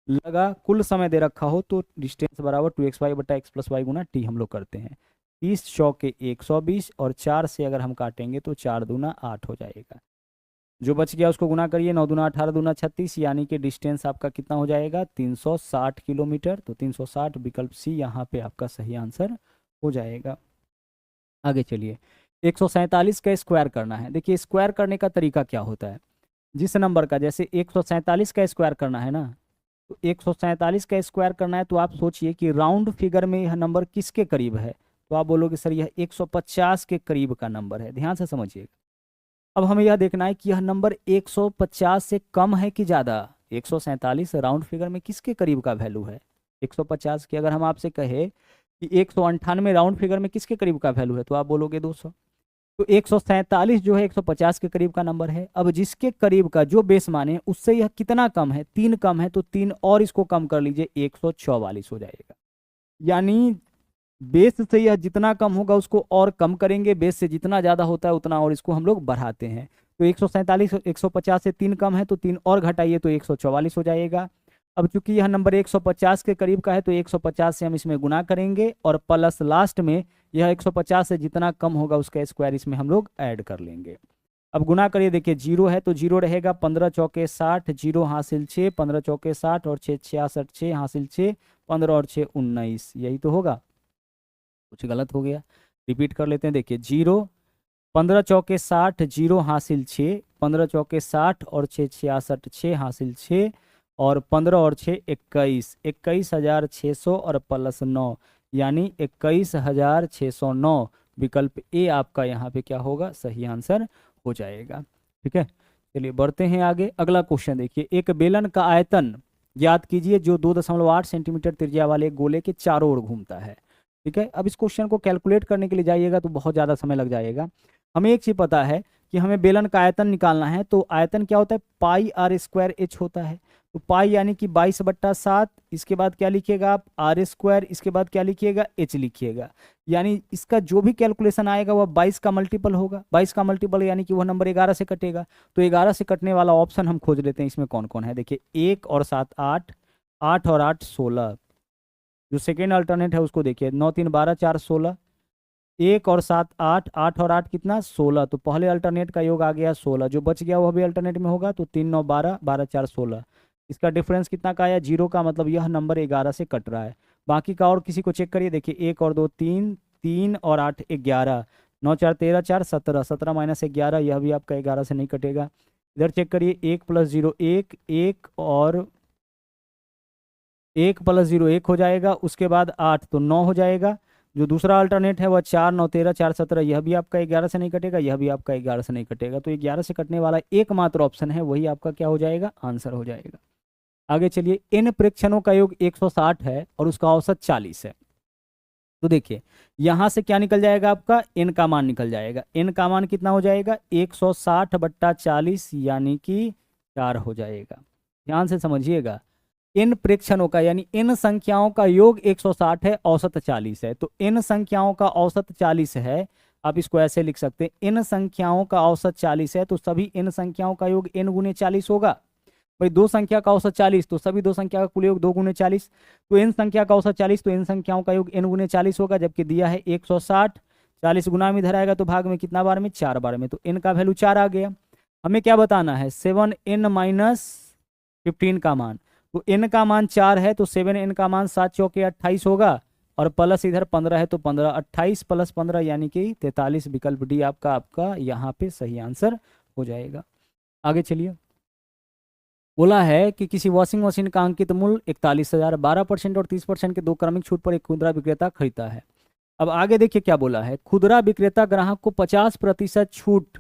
लगा कुल समय दे रखा हो तो डिस्टेंस बराबर 2xy बटा x प्लस वाई गुना टी हम लोग करते हैं। 30 चौके 120, और 4 से अगर हम काटेंगे तो 4 दूना 8 हो जाएगा, जो बच गया उसको गुना करिए, 9 दूना 18 दूना 36, यानी कि डिस्टेंस आपका कितना हो जाएगा 360 किलोमीटर। तो 360 विकल्प सी यहाँ पे आपका सही आंसर हो जाएगा। आगे चलिए 147 का स्क्वायर करना है। देखिए स्क्वायर करने का तरीका क्या होता है, जिस नंबर का, जैसे 147 का स्क्वायर करना है ना, तो 147 का स्क्वायर करना है तो आप सोचिए कि राउंड फिगर में यह नंबर किसके करीब है, तो आप बोलोगे सर यह 150 के करीब का नंबर है। ध्यान से समझिएगा, अब हमें यह देखना है कि यह नंबर 150 से कम है कि ज़्यादा। 147 राउंड फिगर में किसके करीब का वैल्यू है, 150 की। अगर हम आपसे कहे कि 198 राउंड फिगर में किसके करीब का वैल्यू है, तो आप बोलोगे 200। तो 147 जो है 150 के करीब का नंबर है। अब जिसके करीब का जो बेस माने उससे यह कितना कम है, 3 कम है, तो 3 और इसको कम कर लीजिए 144 हो जाएगा। यानी बेस से यह जितना कम होगा उसको और कम करेंगे, बेस से जितना ज़्यादा होता है उतना और इसको हम लोग बढ़ाते हैं। तो 147 150 से 3 कम है तो 3 और घटाइए तो 144 हो जाएगा। अब चूंकि यह नंबर 150 के करीब का है तो 150 से हम इसमें गुना करेंगे, और प्लस लास्ट में यह 150 से जितना कम होगा उसका स्क्वायर इसमें हम लोग ऐड कर लेंगे। अब गुना करिए, देखिए 0 है तो 0 रहेगा, 15 चौके 60, 0 हासिल 6, 15 चौके 60 और 6 66, 6 हासिल 6, 15 और 6 19, यही तो होगा। कुछ गलत हो गया, रिपीट कर लेते हैं। देखिए 0, 15 चौके 60, 0 हासिल 6, 15 चौके 60 और 6 66, 6 हासिल 6, और 15 और 6 21, 21,600 और प्लस 9 यानी 21,609। विकल्प ए आपका यहाँ पे क्या होगा, सही आंसर हो जाएगा। ठीक है, चलिए बढ़ते हैं आगे। अगला क्वेश्चन देखिए, एक बेलन का आयतन ज्ञात कीजिए जो 2.8 सेंटीमीटर त्रिज्या वाले गोले के चारों ओर घूमता है। ठीक है, अब इस क्वेश्चन को कैलकुलेट करने के लिए जाइएगा तो बहुत ज़्यादा समय लग जाएगा। हमें एक चीज़ पता है कि हमें बेलन का आयतन निकालना है, तो आयतन क्या होता है, पाई आर स्क्वायर एच होता है। तो पाई यानी कि 22/7, इसके बाद क्या लिखिएगा आप आर स्क्वायर, इसके बाद क्या लिखिएगा एच लिखिएगा, यानी इसका जो भी कैलकुलेशन आएगा वह 22 का मल्टीपल होगा। 22 का मल्टीपल यानी कि वह नंबर 11 से कटेगा। तो 11 से कटने वाला ऑप्शन हम खोज लेते हैं, इसमें कौन कौन है। देखिए 1 और 7 8, 8 और 8 16, जो सेकेंड अल्टरनेट है उसको देखिए, 9 3 12 4 16, 1 और 7 8, 8 और 8 कितना 16, तो पहले अल्टरनेट का योग आ गया 16, जो बच गया वह भी अल्टरनेट में होगा, तो 3 9 12, 12 4 16, इसका डिफरेंस कितना का आया 0 का, मतलब यह नंबर 11 से कट रहा है। बाकी का और किसी को चेक करिए, देखिए 1 और 2 3, 3 और 8 11, 9 4 13 4 17, 17 माइनस 11, यह भी आपका 11 से नहीं कटेगा। इधर चेक करिए 1 + 0 1, 1 और 1 + 0 1 हो जाएगा, उसके बाद 8 तो 9 हो जाएगा, जो दूसरा अल्टरनेट है वह 4 9 13 4 17, यह भी आपका 11 से नहीं कटेगा, यह भी आपका 11 से नहीं कटेगा, तो 11 से कटने वाला एकमात्र ऑप्शन है वही आपका क्या हो जाएगा, आंसर हो जाएगा। आगे चलिए, इन प्रेक्षणों का योग 160 है और उसका औसत 40 है। तो देखिए यहां से क्या निकल जाएगा, आपका एन का मान निकल जाएगा। एन का मान कितना हो जाएगा, 160 बट्टा 40 यानी कि 4 हो जाएगा। ध्यान से समझिएगा, इन प्रेक्षणों का यानी इन संख्याओं का योग 160 है, औसत 40 है। तो इन संख्याओं का औसत 40 है, आप इसको ऐसे लिख सकते हैं, इन संख्याओं का औसत 40 है तो सभी इन संख्याओं का योग n गुने 40 होगा। भाई दो संख्या का औसत 40 तो सभी दो संख्या का कुल योग 2 गुने 40, तो इन संख्या का औसत 40 तो इन संख्याओं का योग n गुने 40 होगा, जबकि दिया है 160। 40 गुना में इधर आएगा तो भाग में कितना बार में, 4 बार में, तो n का वैल्यू 4 आ गया। हमें क्या बताना है, 7n माइनस 15 का मान, तो n का मान 4 है तो 7n का मान 7 चौके 28 होगा, और प्लस इधर 15 है तो 15, 28 प्लस 15 यानी कि 43। विकल्प डी आपका यहाँ पे सही आंसर हो जाएगा। आगे चलिए, बोला है कि किसी वॉशिंग मशीन का अंकित मूल्य 41,000 12% और 30% के दो क्रमिक छूट पर एक खुदरा विक्रेता खरीदता है। अब आगे देखिए क्या बोला है, खुदरा विक्रेता ग्राहक को 50% छूट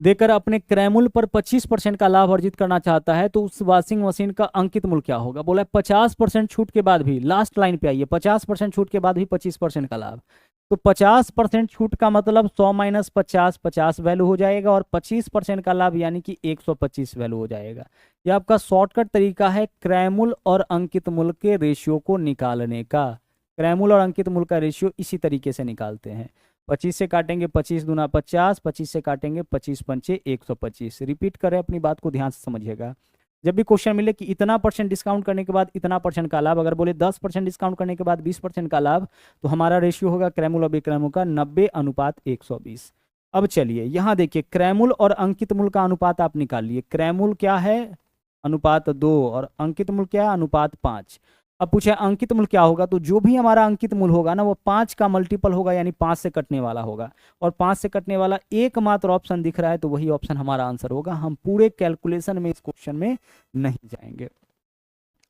देकर अपने क्रय मूल्य पर 25% का लाभ अर्जित करना चाहता है, तो उस वॉशिंग मशीन का अंकित मूल्य क्या होगा। बोला है 50% छूट के बाद भी, लास्ट लाइन पे आइए, 50% छूट के बाद भी 25% का लाभ, तो 50% छूट का मतलब 100 माइनस 50 50 वैल्यू हो जाएगा, और 25% का लाभ यानी कि 125 वैल्यू हो जाएगा। यह आपका शॉर्टकट तरीका है क्रय मूल्य और अंकित मूल्य के रेशियो को निकालने का। क्रय मूल्य और अंकित मूल्य का रेशियो इसी तरीके से निकालते हैं। 25 से काटेंगे 25 दूना 50, 25 से काटेंगे 25 पंचे 125। रिपीट करें, अपनी बात को ध्यान से समझिएगा। जब भी क्वेश्चन मिले कि इतना % डिस्काउंट करने के बाद इतना % का लाभ, अगर बोले 10% डिस्काउंट करने के बाद 20% का लाभ, तो हमारा रेशियो होगा क्रय मूल्य और विक्रय मूल्य का 90:120। अब चलिए यहाँ देखिए, क्रय मूल्य और अंकित मूल्य का अनुपात आप निकाल लिए। क्रय मूल्य क्या है, अनुपात 2, और अंकित मूल्य क्या है, अनुपात 5। अब पूछे अंकित मूल्य क्या होगा, तो जो भी हमारा अंकित मूल्य होगा ना वो 5 का मल्टीपल होगा, यानी 5 से कटने वाला होगा, और 5 से कटने वाला एकमात्र ऑप्शन दिख रहा है तो वही ऑप्शन हमारा आंसर होगा। हम पूरे कैलकुलेशन में इस क्वेश्चन में नहीं जाएंगे।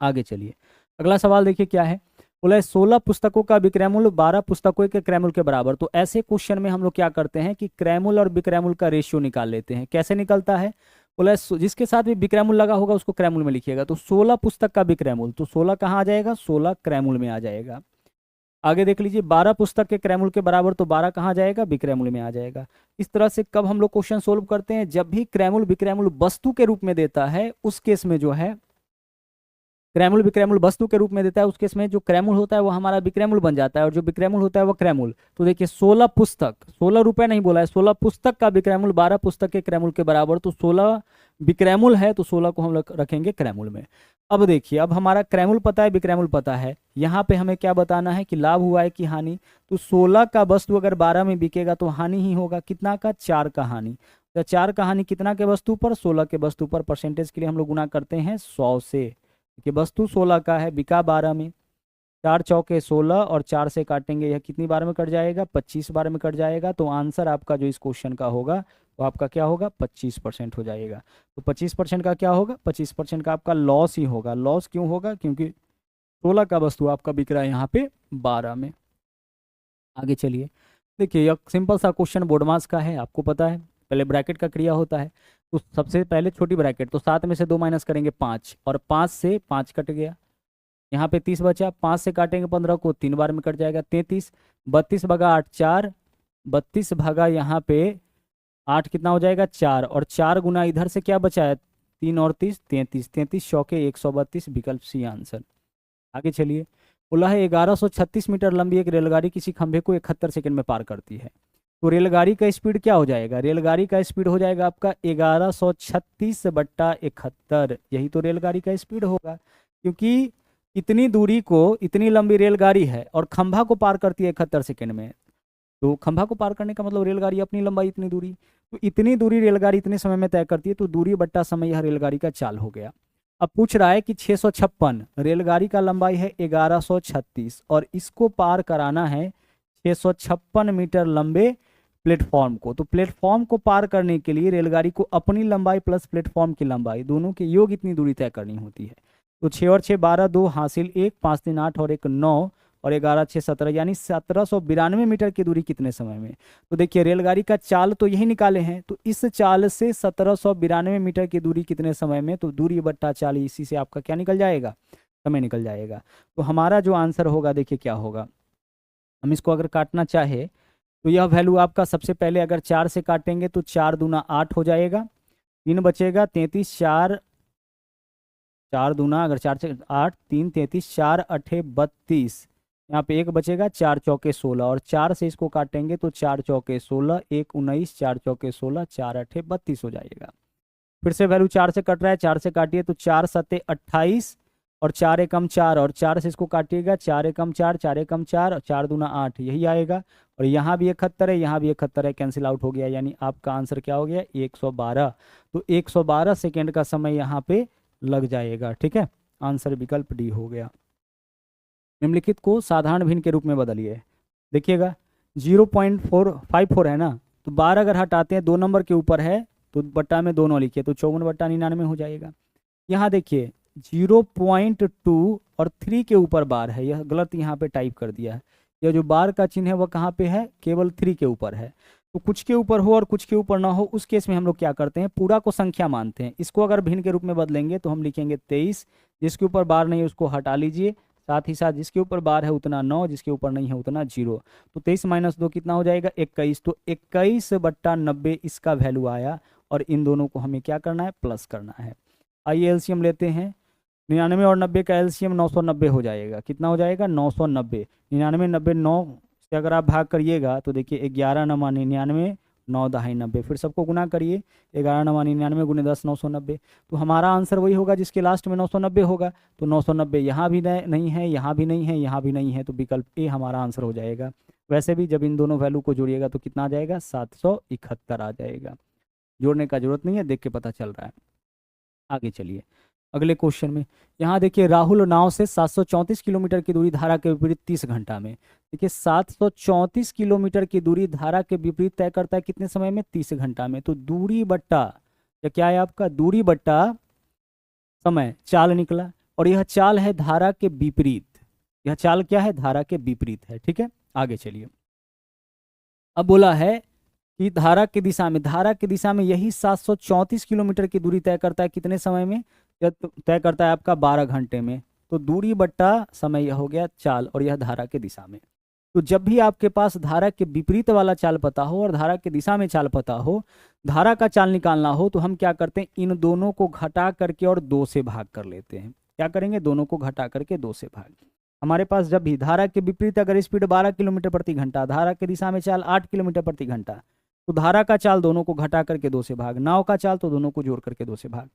आगे चलिए, अगला सवाल देखिए क्या है, बोला 16 पुस्तकों का विक्रय मूल्य 12 पुस्तकों के क्रय मूल्य के बराबर। तो ऐसे क्वेश्चन में हम लोग क्या करते हैं कि क्रय मूल्य और विक्रय मूल्य का रेशियो निकाल लेते हैं। कैसे निकलता है, बोला जिसके साथ भी विक्रय मूल्य लगा होगा उसको क्रय मूल्य में लिखिएगा। तो 16 पुस्तक का विक्रय मूल्य, तो 16 कहाँ आ जाएगा, 16 क्रय मूल्य में आ जाएगा। आगे देख लीजिए, 12 पुस्तक के क्रय मूल्य के बराबर, तो 12 कहाँ जाएगा, विक्रय मूल्य में आ जाएगा। इस तरह से कब हम लोग क्वेश्चन सोल्व करते हैं, जब भी क्रय मूल्य विक्रय मूल्य वस्तु के रूप में देता है, उस केस में जो है क्रय मूल्य विक्रय मूल्य वस्तु के रूप में देता है, उस केस में जो क्रय मूल्य होता है वो हमारा विक्रय मूल्य बन जाता है, और जो विक्रय मूल्य होता है वो क्रय मूल्य। तो देखिए 16 पुस्तक, 16 रुपए नहीं बोला है, 16 पुस्तक का विक्रय मूल्य 12 पुस्तक के क्रय मूल्य के बराबर, तो 16 विक्रय मूल्य है, तो 16 को हम लोग रखेंगे क्रय मूल्य में। अब देखिए, अब हमारा क्रय मूल्य पता है, विक्रय मूल्य पता है, यहाँ पे हमें क्या बताना है कि लाभ हुआ है कि हानि। तो 16 का वस्तु अगर 12 में बिकेगा तो हानि ही होगा, कितना का, 4 का हानि। तो 4 का हानि कितना के वस्तु पर, 16 के वस्तु पर। परसेंटेज के लिए हम लोग गुना करते हैं 100 से, कि वस्तु 16 का है, बिका 12 में, 4 चौके 16, और 4 से काटेंगे, यह कितनी बार में कट जाएगा, 25 बार में कट जाएगा। तो आंसर आपका जो इस क्वेश्चन का होगा वो आपका क्या होगा, 25% हो जाएगा। तो 25% का क्या होगा, 25% का आपका लॉस ही होगा। लॉस क्यों होगा, क्योंकि 16 का वस्तु आपका बिक रहा है यहाँ पे 12 में। आगे चलिए, देखिए यह सिंपल सा क्वेश्चन बोर्ड मास का है, आपको पता है पहले ब्रैकेट का क्रिया होता है, तो सबसे पहले छोटी ब्रैकेट, तो 7 में से 2 माइनस करेंगे 5, और 5 से 5 कट गया, यहाँ पे 30 बचा, 5 से काटेंगे 15 को, 3 बार में कट जाएगा 33, 32 भागा 8 4, 32 भागा यहाँ पे 8 कितना हो जाएगा 4, और 4 गुना इधर से क्या बचा है 3 और 30 33, 33 चौके 132, विकल्प सी आंसर। आगे चलिए, बोला है 1136 मीटर लंबी एक रेलगाड़ी किसी खंभे को 71 सेकंड में पार करती है, तो रेलगाड़ी का स्पीड क्या हो जाएगा, रेलगाड़ी का स्पीड हो जाएगा आपका 1136 बट्टा 71, यही तो रेलगाड़ी का स्पीड होगा, क्योंकि इतनी दूरी को, इतनी लंबी रेलगाड़ी है और खंभा को पार करती है 71 सेकंड में, तो खंभा को पार करने का मतलब रेलगाड़ी अपनी लंबाई इतनी दूरी, तो इतनी दूरी रेलगाड़ी इतने समय में तय करती है, तो दूरी बट्टा समय यह रेलगाड़ी का चाल हो गया। अब पूछ रहा है कि 656, रेलगाड़ी का लंबाई है 1136 और इसको पार कराना है 656 मीटर लंबे प्लेटफॉर्म को। तो प्लेटफॉर्म को पार करने के लिए रेलगाड़ी को अपनी लंबाई प्लस प्लेटफॉर्म की लंबाई दोनों के योग इतनी दूरी तय करनी होती है। तो 6 और 6 12, 2 हासिल 1, 5 3 8 और 1 9, और 11 6 17, यानी 1792 मीटर की दूरी कितने समय में। तो देखिए रेलगाड़ी का चाल तो यही निकाले हैं, तो इस चाल से 1792 मीटर की दूरी कितने समय में, तो दूरी बट्टा चाल, इसी से आपका क्या निकल जाएगा, समय निकल जाएगा। तो हमारा जो आंसर होगा देखिए क्या होगा, हम इसको अगर काटना चाहे तो यह वैल्यू आपका सबसे पहले अगर 4 से काटेंगे तो 4 दूना 8 हो जाएगा, 3 बचेगा 33, 4 4 दूना अगर 4 से 8, 3 33, 4 8 32, यहाँ पे 1 बचेगा, 4 चौके 16, और 4 से इसको काटेंगे तो 4 चौके 16, 1 19, 4 चौके 16, 4 8 32 हो जाएगा। फिर से वैल्यू 4 से कट रहा है, 4 से काटिए तो 4 7 28, और 4 एकम 4, और 4 से इसको काटिएगा, 4 एकम 4, 4 एकम 4, 4 दूना 8, यही आएगा। और यहाँ भी 71 है, यहाँ भी 71 है, कैंसिल आउट हो गया, यानी आपका आंसर क्या हो गया, 112। तो 112 सेकेंड का समय यहाँ पे लग जाएगा, ठीक है। आंसर विकल्प डी हो गया। निम्नलिखित को साधारण भिन्न के रूप में बदलिए। देखिएगा 0.454 है ना, तो 12 अगर हटाते हैं 2 नंबर के ऊपर है तो बट्टा में दोनों लिखिए, तो 54/99 हो जाएगा। यहाँ देखिए 0.2 और 3 के ऊपर बार है, यह गलत यहाँ पे टाइप कर दिया है। यह जो बार का चिन्ह है वह कहाँ पे है, केवल 3 के ऊपर है। तो कुछ के ऊपर हो और कुछ के ऊपर ना हो, उस केस में हम लोग क्या करते हैं, पूरा को संख्या मानते हैं। इसको अगर भिन्न के रूप में बदलेंगे तो हम लिखेंगे 23, जिसके ऊपर बार नहीं है उसको हटा लीजिए, साथ ही साथ जिसके ऊपर बार है उतना 9, जिसके ऊपर नहीं है उतना 0। तो 23 - 2 कितना हो जाएगा, 21। तो 21/90 इसका वैल्यू आया, और इन दोनों को हमें क्या करना है, प्लस करना है। आइए एलसीएम लेते हैं, 99 और 90 का एलसीएम 990 हो जाएगा। कितना हो जाएगा, 990। 99 90 9 से अगर आप भाग करिएगा तो देखिए 11 9 99, 9 दहाई 90, फिर सबको गुना करिए, 11 9 99 गुने 10 990। तो हमारा आंसर वही होगा जिसके लास्ट में 990 होगा। तो 990 यहाँ भी नहीं है, यहाँ भी नहीं है, यहाँ भी नहीं है, तो विकल्प ए हमारा आंसर हो जाएगा। वैसे भी जब इन दोनों वैल्यू को जोड़िएगा तो कितना आ जाएगा, 771 आ जाएगा। जोड़ने का जरूरत नहीं है, देख के पता चल रहा है। आगे चलिए अगले क्वेश्चन में। यहाँ देखिए राहुल नाव से 734 किलोमीटर की दूरी धारा के विपरीत 30 घंटा में। देखिए 734 किलोमीटर की दूरी धारा के विपरीत तय करता है कितने समय में, 30 घंटा में। तो दूरी बट्टा या क्या है आपका, दूरी बट्टा समय, चाल निकला, और यह चाल है धारा के विपरीत। यह चाल क्या है, धारा के विपरीत है, ठीक है। आगे चलिए, अब बोला है कि धारा की दिशा में, धारा की दिशा में यही 734 किलोमीटर की दूरी तय करता है कितने समय में, यह तय करता है आपका 12 घंटे में। तो दूरी बट्टा समय यह हो गया चाल, और यह धारा के दिशा में। तो जब भी आपके पास धारा के विपरीत वाला चाल पता हो और धारा के दिशा में चाल पता हो, धारा का चाल निकालना हो, तो हम क्या करते हैं, इन दोनों को घटा करके और 2 से भाग कर लेते हैं। क्या करेंगे, दोनों को घटा करके 2 से भाग। हमारे पास जब भी धारा के विपरीत अगर स्पीड 12 किलोमीटर प्रति घंटा, धारा के दिशा में चाल 8 किलोमीटर प्रति घंटा, तो धारा का चाल दोनों को घटा करके 2 से भाग, नाव का चाल तो दोनों को जोड़ करके 2 से भाग।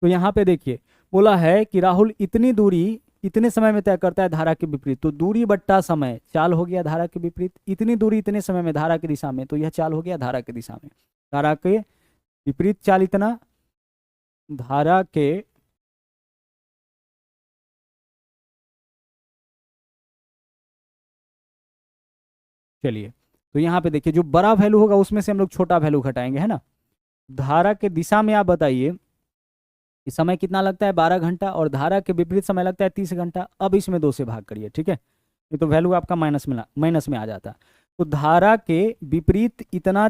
तो यहाँ पे देखिए बोला है कि राहुल इतनी दूरी इतने समय में तय करता है धारा के विपरीत। तो दूरी बट्टा समय, चाल हो गया धारा के विपरीत, इतनी दूरी इतने समय में धारा की दिशा में, तो यह चाल हो गया धारा की दिशा में। धारा के विपरीत चाल इतना, धारा के चलिए, तो यहाँ पे देखिए जो बड़ा वैल्यू होगा उसमें से हम लोग छोटा वैल्यू घटाएंगे, है ना। धारा के दिशा में आप बताइए कि समय कितना लगता है, 12 घंटा, और धारा के विपरीत समय लगता है 30 घंटा। अब इसमें 2 से भाग करिए, ठीक है। ये तो वैल्यू आपका माइनस में आ जाता। तो धारा के विपरीत इतना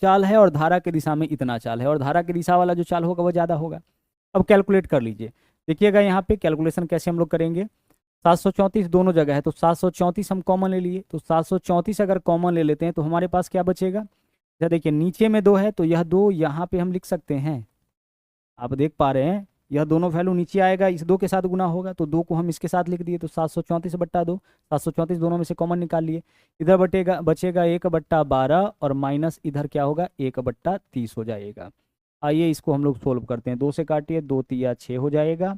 चाल है और धारा के दिशा में इतना चाल है, और धारा की दिशा वाला जो चाल होगा वह ज़्यादा होगा। अब कैलकुलेट कर लीजिए, देखिएगा यहाँ पे कैलकुलेशन कैसे हम लोग करेंगे। 734 दोनों जगह है, तो 734 हम कॉमन ले लिए, तो 734 अगर कॉमन ले लेते हैं तो हमारे पास क्या बचेगा, जरा देखिए नीचे में 2 है, तो यह 2 यहाँ पे हम लिख सकते हैं। आप देख पा रहे हैं यह दोनों वैल्यू नीचे आएगा, इस 2 के साथ गुना होगा, तो 2 को हम इसके साथ लिख दिए, तो 734 बट्टा 2, 734 दोनों में से कॉमन निकाल लिए। इधर बचेगा 1/12, और माइनस इधर क्या होगा, 1/30 हो जाएगा। आइए इसको हम लोग सोल्व करते हैं। 2 से काटिए, 2 तिया 6 हो जाएगा,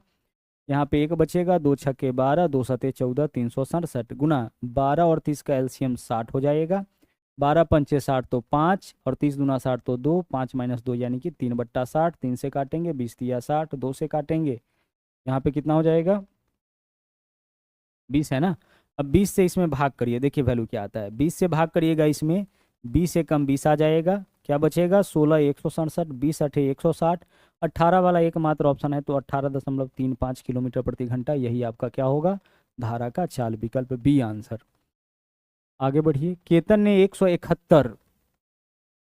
यहाँ पे 1 बचेगा, 2 छक्के 12, 2 सते 14, 367 गुना 12 और 30 का एलसीएम 60 हो जाएगा। 12 पंचे 60 तो 5, और 30 दूना 60 तो 2, 5 - 2 यानी कि 3/60। 3 से काटेंगे, 20 तिया 60, 2 से काटेंगे, यहाँ पे कितना हो जाएगा, 20 है ना। अब 20 से इसमें भाग करिए, देखिए वैल्यू क्या आता है। 20 से भाग करिएगा, इसमें 20 से कम 20 आ जाएगा, क्या बचेगा, 16 167, 20 8 160, 18 वाला एकमात्र ऑप्शन है, तो 18.35 किलोमीटर प्रति घंटा, यही आपका क्या होगा, धारा का चाल, विकल्प बी आंसर। आगे बढ़िए। केतन ने 171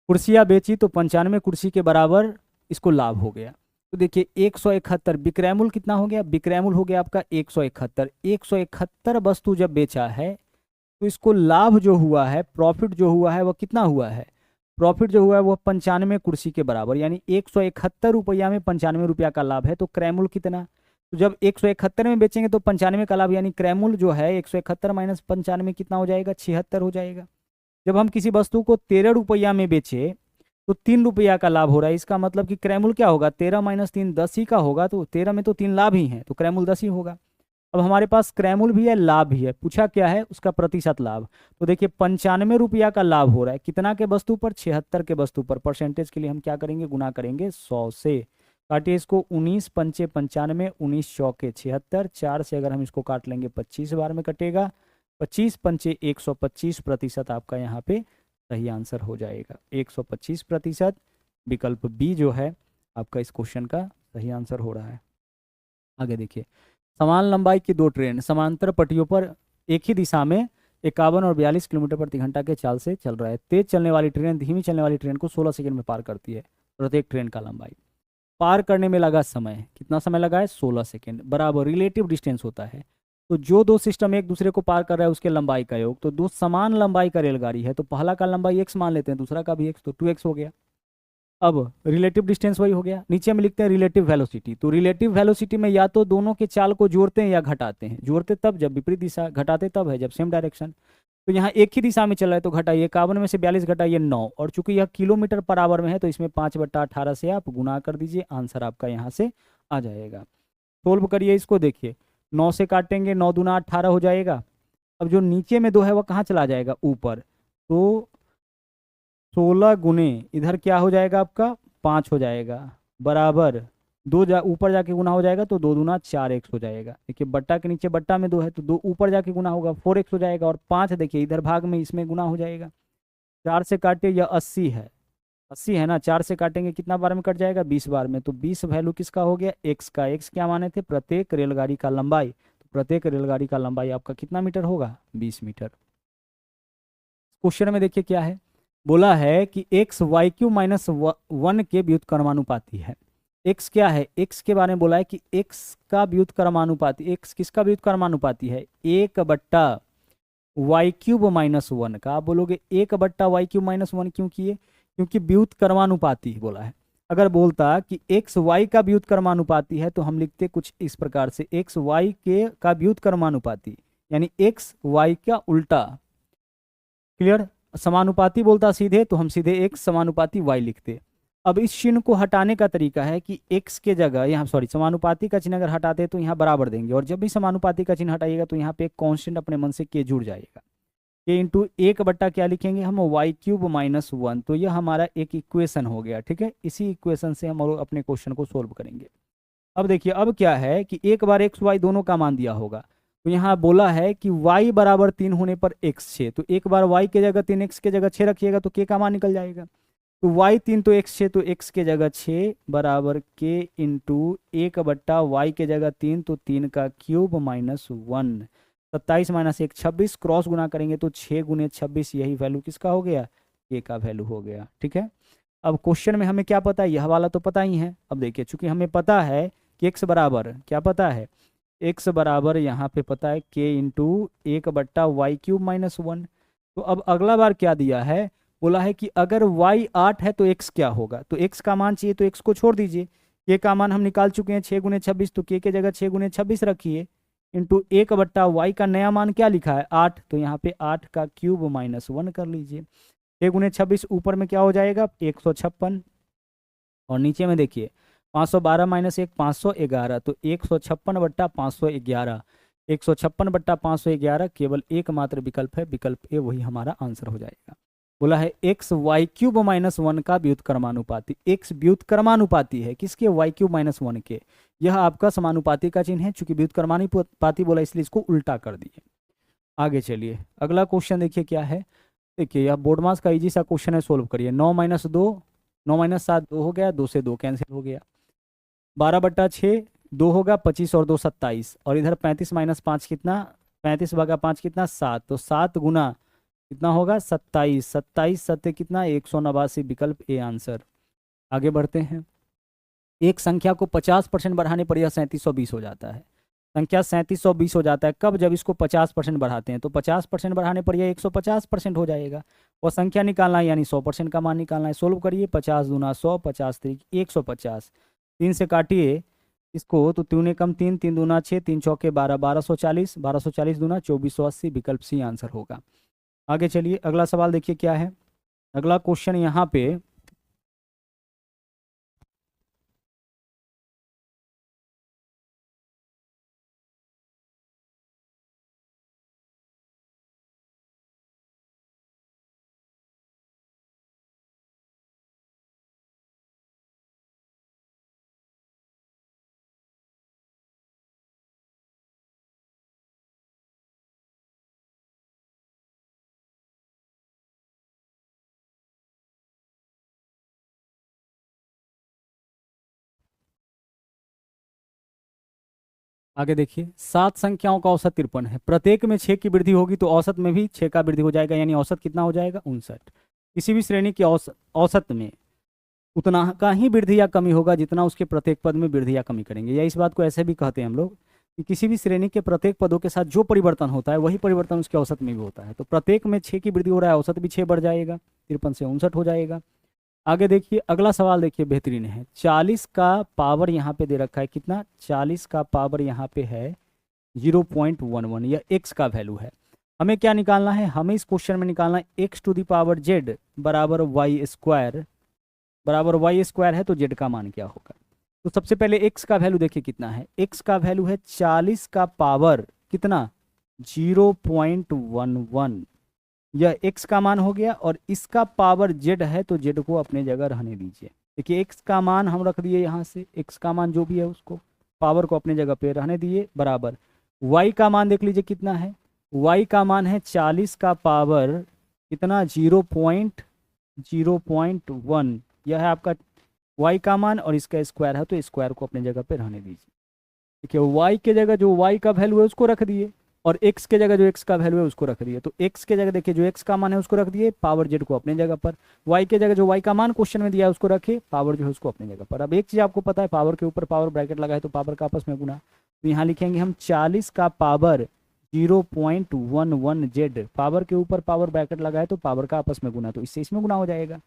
कुर्सियां बेची तो 95 कुर्सी के बराबर इसको लाभ हो गया। तो देखिए 171 विक्रयमूल्य कितना हो गया, विक्रयमूल्य हो गया आपका 171। 171 वस्तु जब बेचा है तो इसको लाभ जो हुआ है, प्रॉफिट जो हुआ है वह कितना हुआ है, प्रॉफिट जो हुआ है वह 95 कुर्सी के बराबर, यानी 171 रुपया में 95 रुपया का लाभ है। तो क्रयमूल्य कितना, तो जब 171 में बेचेंगे तो 95 का लाभ, यानी क्रयमूल्य जो है 171 माइनस 95 कितना हो जाएगा, 76 हो जाएगा। जब हम किसी वस्तु को 13 रुपया में बेचे तो 3 रुपया का लाभ हो रहा है, इसका मतलब कि क्रयमूल्य क्या होगा, 13 माइनस 3 10 ही का होगा, तो 13 में तो 3 लाभ ही हैं, तो क्रयमूल्य 10 ही होगा। अब हमारे पास क्रयमूल्य भी है, लाभ भी है, पूछा क्या है उसका प्रतिशत लाभ। तो देखिए 95 रुपया का लाभ हो रहा है, कितना के वस्तु पर, 76 के वस्तु पर। परसेंटेज के लिए हम क्या करेंगे, गुना करेंगे 100 से। काटिए इसको, 19 पंचे 95, 19 चौके 76, 4 से अगर हम इसको काट लेंगे 25 बार में कटेगा, 25 पंचे 125 प्रतिशत आपका यहाँ पे सही आंसर हो जाएगा। 125%, विकल्प बी जो है आपका इस क्वेश्चन का सही आंसर हो रहा है। आगे देखिए। समान लंबाई की दो ट्रेन समांतर पटरियों पर एक ही दिशा में 51 और 42 किलोमीटर प्रति घंटा के चाल से चल रहा है। तेज चलने वाली ट्रेन धीमी चलने वाली ट्रेन को 16 सेकंड में पार करती है। प्रत्येक ट्रेन का लंबाई पार करने में लगा समय, कितना समय लगा है, 16 सेकंड, बराबर रिलेटिव डिस्टेंस होता है। तो जो दो सिस्टम एक दूसरे को पार कर रहा है उसके लंबाई का योग, तो दो समान लंबाई का रेलगाड़ी है तो पहला का लंबाई x मान लेते हैं, दूसरा का भी x, तो 2x हो गया। अब रिलेटिव डिस्टेंस वही हो गया। नीचे में लिखते हैं रिलेटिव वेलोसिटी, तो रिलेटिव वेलोसिटी में या तो दोनों के चाल को जोड़ते हैं या घटाते हैं। जोड़ते तब जब विपरीत दिशा, घटाते तब है जब सेम डायरेक्शन। तो यहाँ एक ही दिशा में चल रहा है तो घटाइए, 51 में से 42 घटाइए 9, और चूंकि यह किलोमीटर पर आवर में है तो इसमें 5/18 से आप गुना कर दीजिए, आंसर आपका यहाँ से आ जाएगा। सोल्व करिए इसको, देखिए 9 से काटेंगे, 9 दूना 18 हो जाएगा। अब जो नीचे में 2 है वह कहाँ चला जाएगा, ऊपर, तो 16 गुने इधर क्या हो जाएगा आपका 5 हो जाएगा, बराबर 2 ऊपर जाके गुना हो जाएगा तो 2 दूना 4x हो जाएगा। देखिए बट्टा के नीचे बट्टा में 2 है तो 2 ऊपर जाके गुना होगा 4x हो जाएगा, और 5 देखिए इधर भाग में इसमें गुना हो जाएगा। 4 से काटे, यह 80 है, 80 है ना, 4 से काटेंगे कितना बार में कट जाएगा, 20 बार में। तो 20 वैल्यू किसका हो गया, x का। x क्या माने थे, प्रत्येक रेलगाड़ी का लंबाई, तो प्रत्येक रेलगाड़ी का लंबाई आपका कितना मीटर होगा, 20 मीटर। क्वेश्चन में देखिए क्या है, बोला है कि x y³ माइनस 1 के व्युत्क्रमानुपाती है। x क्या है, x के बारे में बोला है कि x का व्युत्क्रमानुपाती, x किसका व्युत्क्रमानुपाती है, 1/y³ माइनस 1 का। आप बोलोगे 1/y³ माइनस 1 क्यों किए, क्योंकि व्युत्क्रमानुपाती बोला है। अगर बोलता कि x y का व्युत्क्रमानुपाती है तो हम लिखते कुछ इस प्रकार से, x y के का व्युत्क्रमानुपाती, यानी x y का उल्टा। क्लियर, समानुपाती बोलता सीधे तो हम सीधे x समानुपाती y लिखते। अब इस चिन्ह को हटाने का तरीका है कि x के जगह यहाँ, सॉरी, समानुपाती का चिन्ह अगर हटाते तो यहाँ बराबर देंगे, और जब भी समानुपाती का चिन्ह हटाइएगा तो यहाँ पे एक कांस्टेंट अपने मन से k जुड़ जाएगा। k इंटू 1 क्या लिखेंगे हम, y³ माइनस 1। तो यह हमारा एक इक्वेशन हो गया, ठीक है। इसी इक्वेशन से हम अपने क्वेश्चन को सोल्व करेंगे। अब देखिए, अब क्या है कि एक बार x y दोनों का मान दिया होगा, तो यहाँ बोला है कि y बराबर 3 होने पर x 6, तो एक बार y के जगह 3, x के जगह 6 रखिएगा तो k का मान निकल जाएगा। तो y 3 तो x 6, तो x के जगह 6 बराबर k इंटू 1/y के जगह 3, तो 3 का क्यूब माइनस 1, 27 माइनस 1 26, क्रॉस गुना करेंगे तो 6 गुने 26, यही वैल्यू किसका हो गया, k का वैल्यू हो गया, ठीक है। अब क्वेश्चन में हमें क्या पता है, यह वाला तो पता ही है। अब देखिए चूंकि हमें पता है कि x बराबर क्या पता है, x बराबर यहाँ पे पता है k इंटू 1/y³ माइनस 1। तो अब अगला बार क्या दिया है, बोला है कि अगर y 8 है तो x क्या होगा, तो x का मान चाहिए तो x को छोड़ दीजिए, k का मान हम निकाल चुके हैं 6 गुने 26, तो k के जगह 6 गुने 26 रखिए, इंटू 1/y का नया मान क्या लिखा है 8, तो यहाँ पे 8 का क्यूब माइनस 1 कर लीजिए। 6 गुने 26 ऊपर में क्या हो जाएगा 156, और नीचे में देखिए 512 माइनस 1 511, तो 156/511, 156/511 केवल एकमात्र विकल्प है, विकल्प ए वही हमारा आंसर हो जाएगा। बोला है x y³ माइनस 1 का व्युत्क्रमानुपाती, x व्युत्क्रमानुपाती है किसके, y³ माइनस 1 के। यह आपका समानुपाती का चिन्ह है, चूंकि व्युत्क्रमानुपाती बोला इसलिए इसको उल्टा कर दिए। आगे चलिए, अगला क्वेश्चन देखिए क्या है। देखिए यह बोर्ड मास का इजी सा क्वेश्चन है, सोल्व करिए। 9 माइनस 2, 9 माइनस 7 2 हो गया, 2 से 2 कैंसिल हो गया, 12/6 2 होगा, 25 और 2 27, और इधर 35 माइनस 5 कितना 35 भागा 5 कितना 7, तो 7 गुना कितना होगा 27, 27 सत्य कितना 189, विकल्प ए आंसर। आगे बढ़ते हैं। एक संख्या को 50% बढ़ाने पर यह 3720 हो जाता है। संख्या 3720 हो जाता है कब, जब इसको 50% बढ़ाते हैं, तो 50% बढ़ाने पर यह 150% हो जाएगा। और संख्या निकालना है यानी 100% का मान निकालना है। सोल्व करिए, 50 दूना 100, 50 3 150, 3 से काटिए इसको, तो 3 कम 3, 3 दूना 6, 3 चौके 12, 1240, 1240 दूना 2480, विकल्प सी आंसर होगा। आगे चलिए, अगला सवाल देखिए क्या है। अगला क्वेश्चन यहाँ पे आगे देखिए, 7 संख्याओं का औसत 53 है। प्रत्येक में 6 की वृद्धि होगी तो औसत में भी 6 का वृद्धि हो जाएगा, यानी औसत कितना हो जाएगा 59। किसी भी श्रेणी की औसत में उतना का ही वृद्धि या कमी होगा जितना उसके प्रत्येक पद में वृद्धि या कमी करेंगे। या इस बात को ऐसे भी कहते हैं हम लोग कि किसी भी श्रेणी के प्रत्येक पदों के साथ जो परिवर्तन होता है वही परिवर्तन उसके औसत में भी होता है। तो प्रत्येक में 6 की वृद्धि हो रहा है, औसत भी 6 बढ़ जाएगा, 53 से 59 हो जाएगा। आगे देखिए, अगला सवाल देखिए, बेहतरीन है। 40 का पावर यहाँ पे दे रखा है कितना, 40 का पावर यहाँ पे है 0.11, यह x का वैल्यू है। हमें क्या निकालना है, हमें इस क्वेश्चन में निकालना है x to the power z बराबर वाई स्क्वायर, बराबर वाई स्क्वायर है तो z का मान क्या होगा। तो सबसे पहले x का वैल्यू देखिए कितना है, x का वैल्यू है 40 का पावर कितना 0.11, यह x का मान हो गया। और इसका पावर z है तो z को अपने जगह रहने दीजिए। देखिए x का मान हम रख दिए यहाँ से, x का मान जो भी है उसको पावर को अपने जगह पे रहने दिए, बराबर y का मान देख लीजिए कितना है, y का मान है 40 का पावर कितना 0.1, यह है आपका y का मान, और इसका स्क्वायर है तो स्क्वायर को अपने जगह पे रहने दीजिए। देखिए y के जगह जो y का वैल्यू है उसको रख दिए, और x के जगह जो x का वैल्यू है उसको रख दिए। तो x के जगह देखिए जो x का मान है उसको रख दिए, पावर z को अपने जगह पर, y के जगह जो y का मान क्वेश्चन में दिया है उसको रखे, पावर जो है उसको अपने जगह पर। अब एक चीज़ आपको पता है, पावर के ऊपर पावर ब्रैकेट लगा है तो पावर का आपस में गुना। तो यहाँ लिखेंगे हम 40 का पावर 0.11 z, पावर के ऊपर पावर ब्रैकेट लगा है तो पावर का आपस में गुना, तो इससे इसमें गुना हो जाएगा।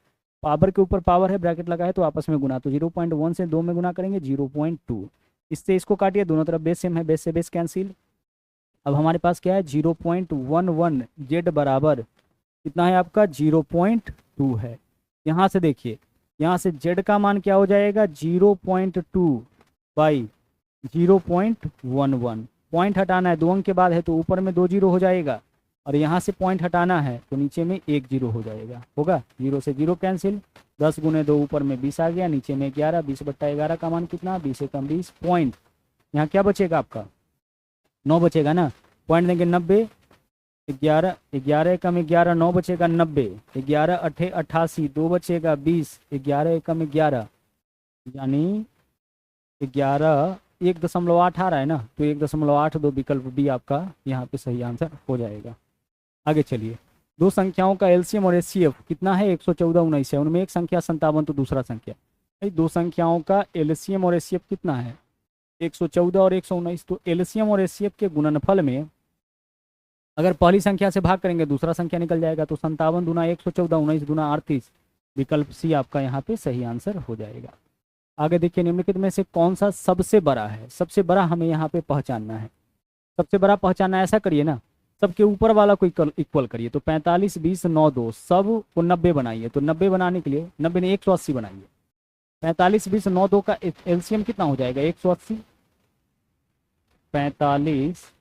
पावर के ऊपर पावर है ब्रैकेट लगा है तो आपस में गुना, तो 0.1 से 2 में गुना करेंगे 0.2, इससे इसको काटिए, दोनों तरफ बेस सेम है, बेस से बेस कैंसिल। अब हमारे पास क्या है 0.11 z बराबर कितना है आपका 0.2 है। यहाँ से देखिए, यहाँ से z का मान क्या हो जाएगा 0.2 बाई 0.11, पॉइंट हटाना है, 2 अंक के बाद है तो ऊपर में 2 जीरो हो जाएगा, और यहाँ से पॉइंट हटाना है तो नीचे में 1 जीरो हो जाएगा, होगा 0 से 0 कैंसिल, 10 गुने 2 ऊपर में 20 आ गया, नीचे में 11, 20/11 का मान कितना 20 से कम 20, पॉइंट यहाँ क्या बचेगा आपका 9 बचेगा ना, पॉइंट देंगे 90, 11 11 कम 11 9 बचेगा 90, 11 8 88, 2 बचेगा 20, 11 कम 11 यानी 11 1.8 आ रहा है ना, तो 1.82 विकल्प बी आपका यहाँ पे सही आंसर हो जाएगा। आगे चलिए, दो संख्याओं का एलसीएम और एचसीएफ कितना है 114 19 है, उनमें एक संख्या 57 तो दूसरा संख्या, दो संख्याओं का एलसीएम और एचसीएफ कितना है 114 और 119, तो एलसीएम और एचसीएफ के गुणनफल में अगर पहली संख्या से भाग करेंगे दूसरा संख्या निकल जाएगा, तो 57 दूना 114 19 दूना 38, विकल्प सी आपका यहाँ पे सही आंसर हो जाएगा। आगे देखिए, निम्नलिखित में से कौन सा सबसे बड़ा है, सबसे बड़ा हमें यहाँ पे पहचानना है। सबसे बड़ा पहचानना, ऐसा करिए ना, सबके ऊपर वाला को इक्वल करिए, तो 45 20 9 2 सब को 90 बनाइए, तो 90 बनाने के लिए 90 ने 180 बनाइए, 45 20 9 2 का एलसीएम कितना हो जाएगा 180, 45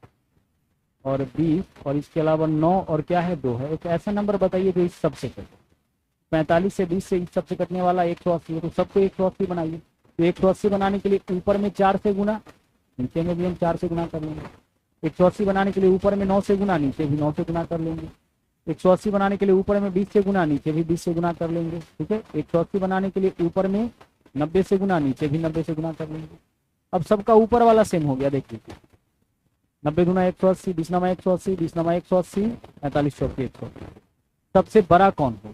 और 20 और इसके अलावा 9 और क्या है 2 है, एक ऐसा नंबर बताइए जो इस सबसे कटे, 45 से 20 से इस सबसे कटने वाला 180 है, तो सबको 180 बनाइए। तो 180 बनाने के लिए ऊपर में 4 से गुना, नीचे में भी हम 4 से गुना कर लेंगे। 180 बनाने के लिए ऊपर में 9 से गुना, नीचे भी 9 से गुना कर लेंगे। 180 बनाने के लिए ऊपर में 20 से गुना, नीचे भी 20 से गुना कर लेंगे, ठीक है। 180 बनाने के लिए ऊपर में 90 से गुना, नीचे भी 90 से गुना कर लेंगे। अब सबका ऊपर वाला सेम हो गया, देख लीजिए 90 दूना 180, 20 नमा 180, 20 नमा 180, 45 चौके 100। सबसे बड़ा कौन हो?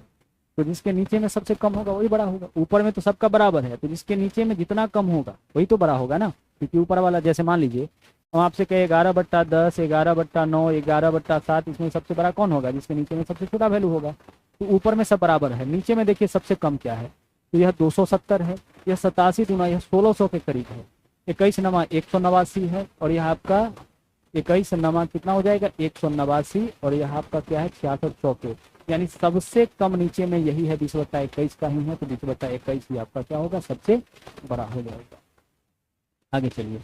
तो जिसके नीचे में सबसे कम होगा वही बड़ा होगा। ऊपर में तो सबका बराबर है, तो जिसके नीचे में जितना कम होगा वही तो बड़ा होगा ना, क्योंकि ऊपर वाला जैसे मान लीजिए हम आपसे कहे 11/10, 11/9, 11/7, इसमें सबसे बड़ा कौन होगा? जिसके नीचे में सबसे छोटा वैल्यू होगा। तो ऊपर में सब बराबर है, नीचे में देखिए सबसे कम क्या है, तो यह 270 है, यह 87 दूना यह 1600 के करीब है। 21 नमा 189 है, और यह आपका 21 नमा कितना हो जाएगा? 189, और यह आपका क्या है? 66 चौके, यानी सबसे कम नीचे में यही है, 20/21 का ही है, तो 20/21 ही आपका क्या होगा? सबसे बड़ा हो जाएगा। आगे चलिए,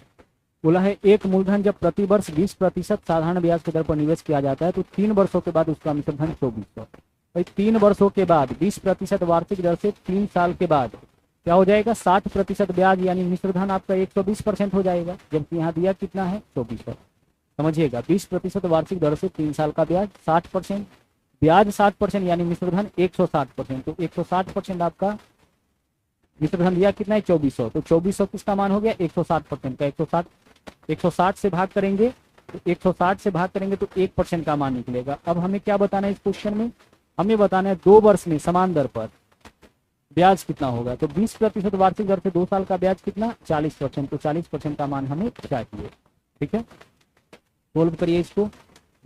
बोला है एक मूलधन जब प्रति वर्ष 20% साधारण ब्याज के दर पर निवेश किया जाता है तो 3 वर्षों के बाद उसका मिश्रधन 2400। भाई 3 वर्षों के बाद 20% वार्षिक दर से 3 साल के बाद क्या हो जाएगा? 60% ब्याज, यानी मिश्रधन आपका 120% हो जाएगा, जबकि यहाँ दिया कितना है? 2400। समझिएगा, 20% वार्षिक दर से 3 साल का ब्याज, 60% ब्याज, 60%, यानी मिश्रधन 160%। तो 160% आपका मिश्रधन दिया कितना है? 2400। तो 2400 किसका मान हो गया? 160% का। 160 से भाग करेंगे तो 160 से भाग करेंगे तो 1% का मान निकलेगा। अब हमें क्या बताना है इस क्वेश्चन में? हमें बताना है 2 वर्ष में समान दर पर ब्याज कितना होगा। तो 20% वार्षिक दर से 2 साल का ब्याज कितना? 40%। तो 40% का मान हमें चाहिए। ठीक है, सोल्व करिए इसको।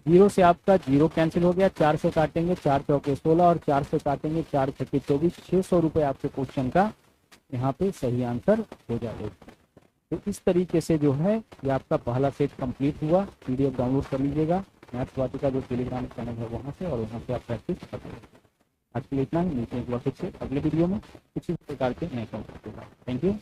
0 से आपका 0 कैंसिल हो गया, 4 से काटेंगे 4 चौके 16, और 4 से काटेंगे 4 छक्के 24। 600 रुपये आपके क्वेश्चन का यहाँ पे सही आंसर हो जाएगा। तो इस तरीके से जो है ये आपका पहला सेट कंप्लीट हुआ। पीडीएफ डाउनलोड कर लीजिएगा मैथ्स वाटिका जो टेलीग्राम चैनल है वहाँ से, और वहाँ से आप प्रैक्टिस कर लीजिए। आज के लिए इतना ही, मिलते हैं एक बार फिर से अगले वीडियो में किसी प्रकार के नए टॉपिक के साथ। Thank you.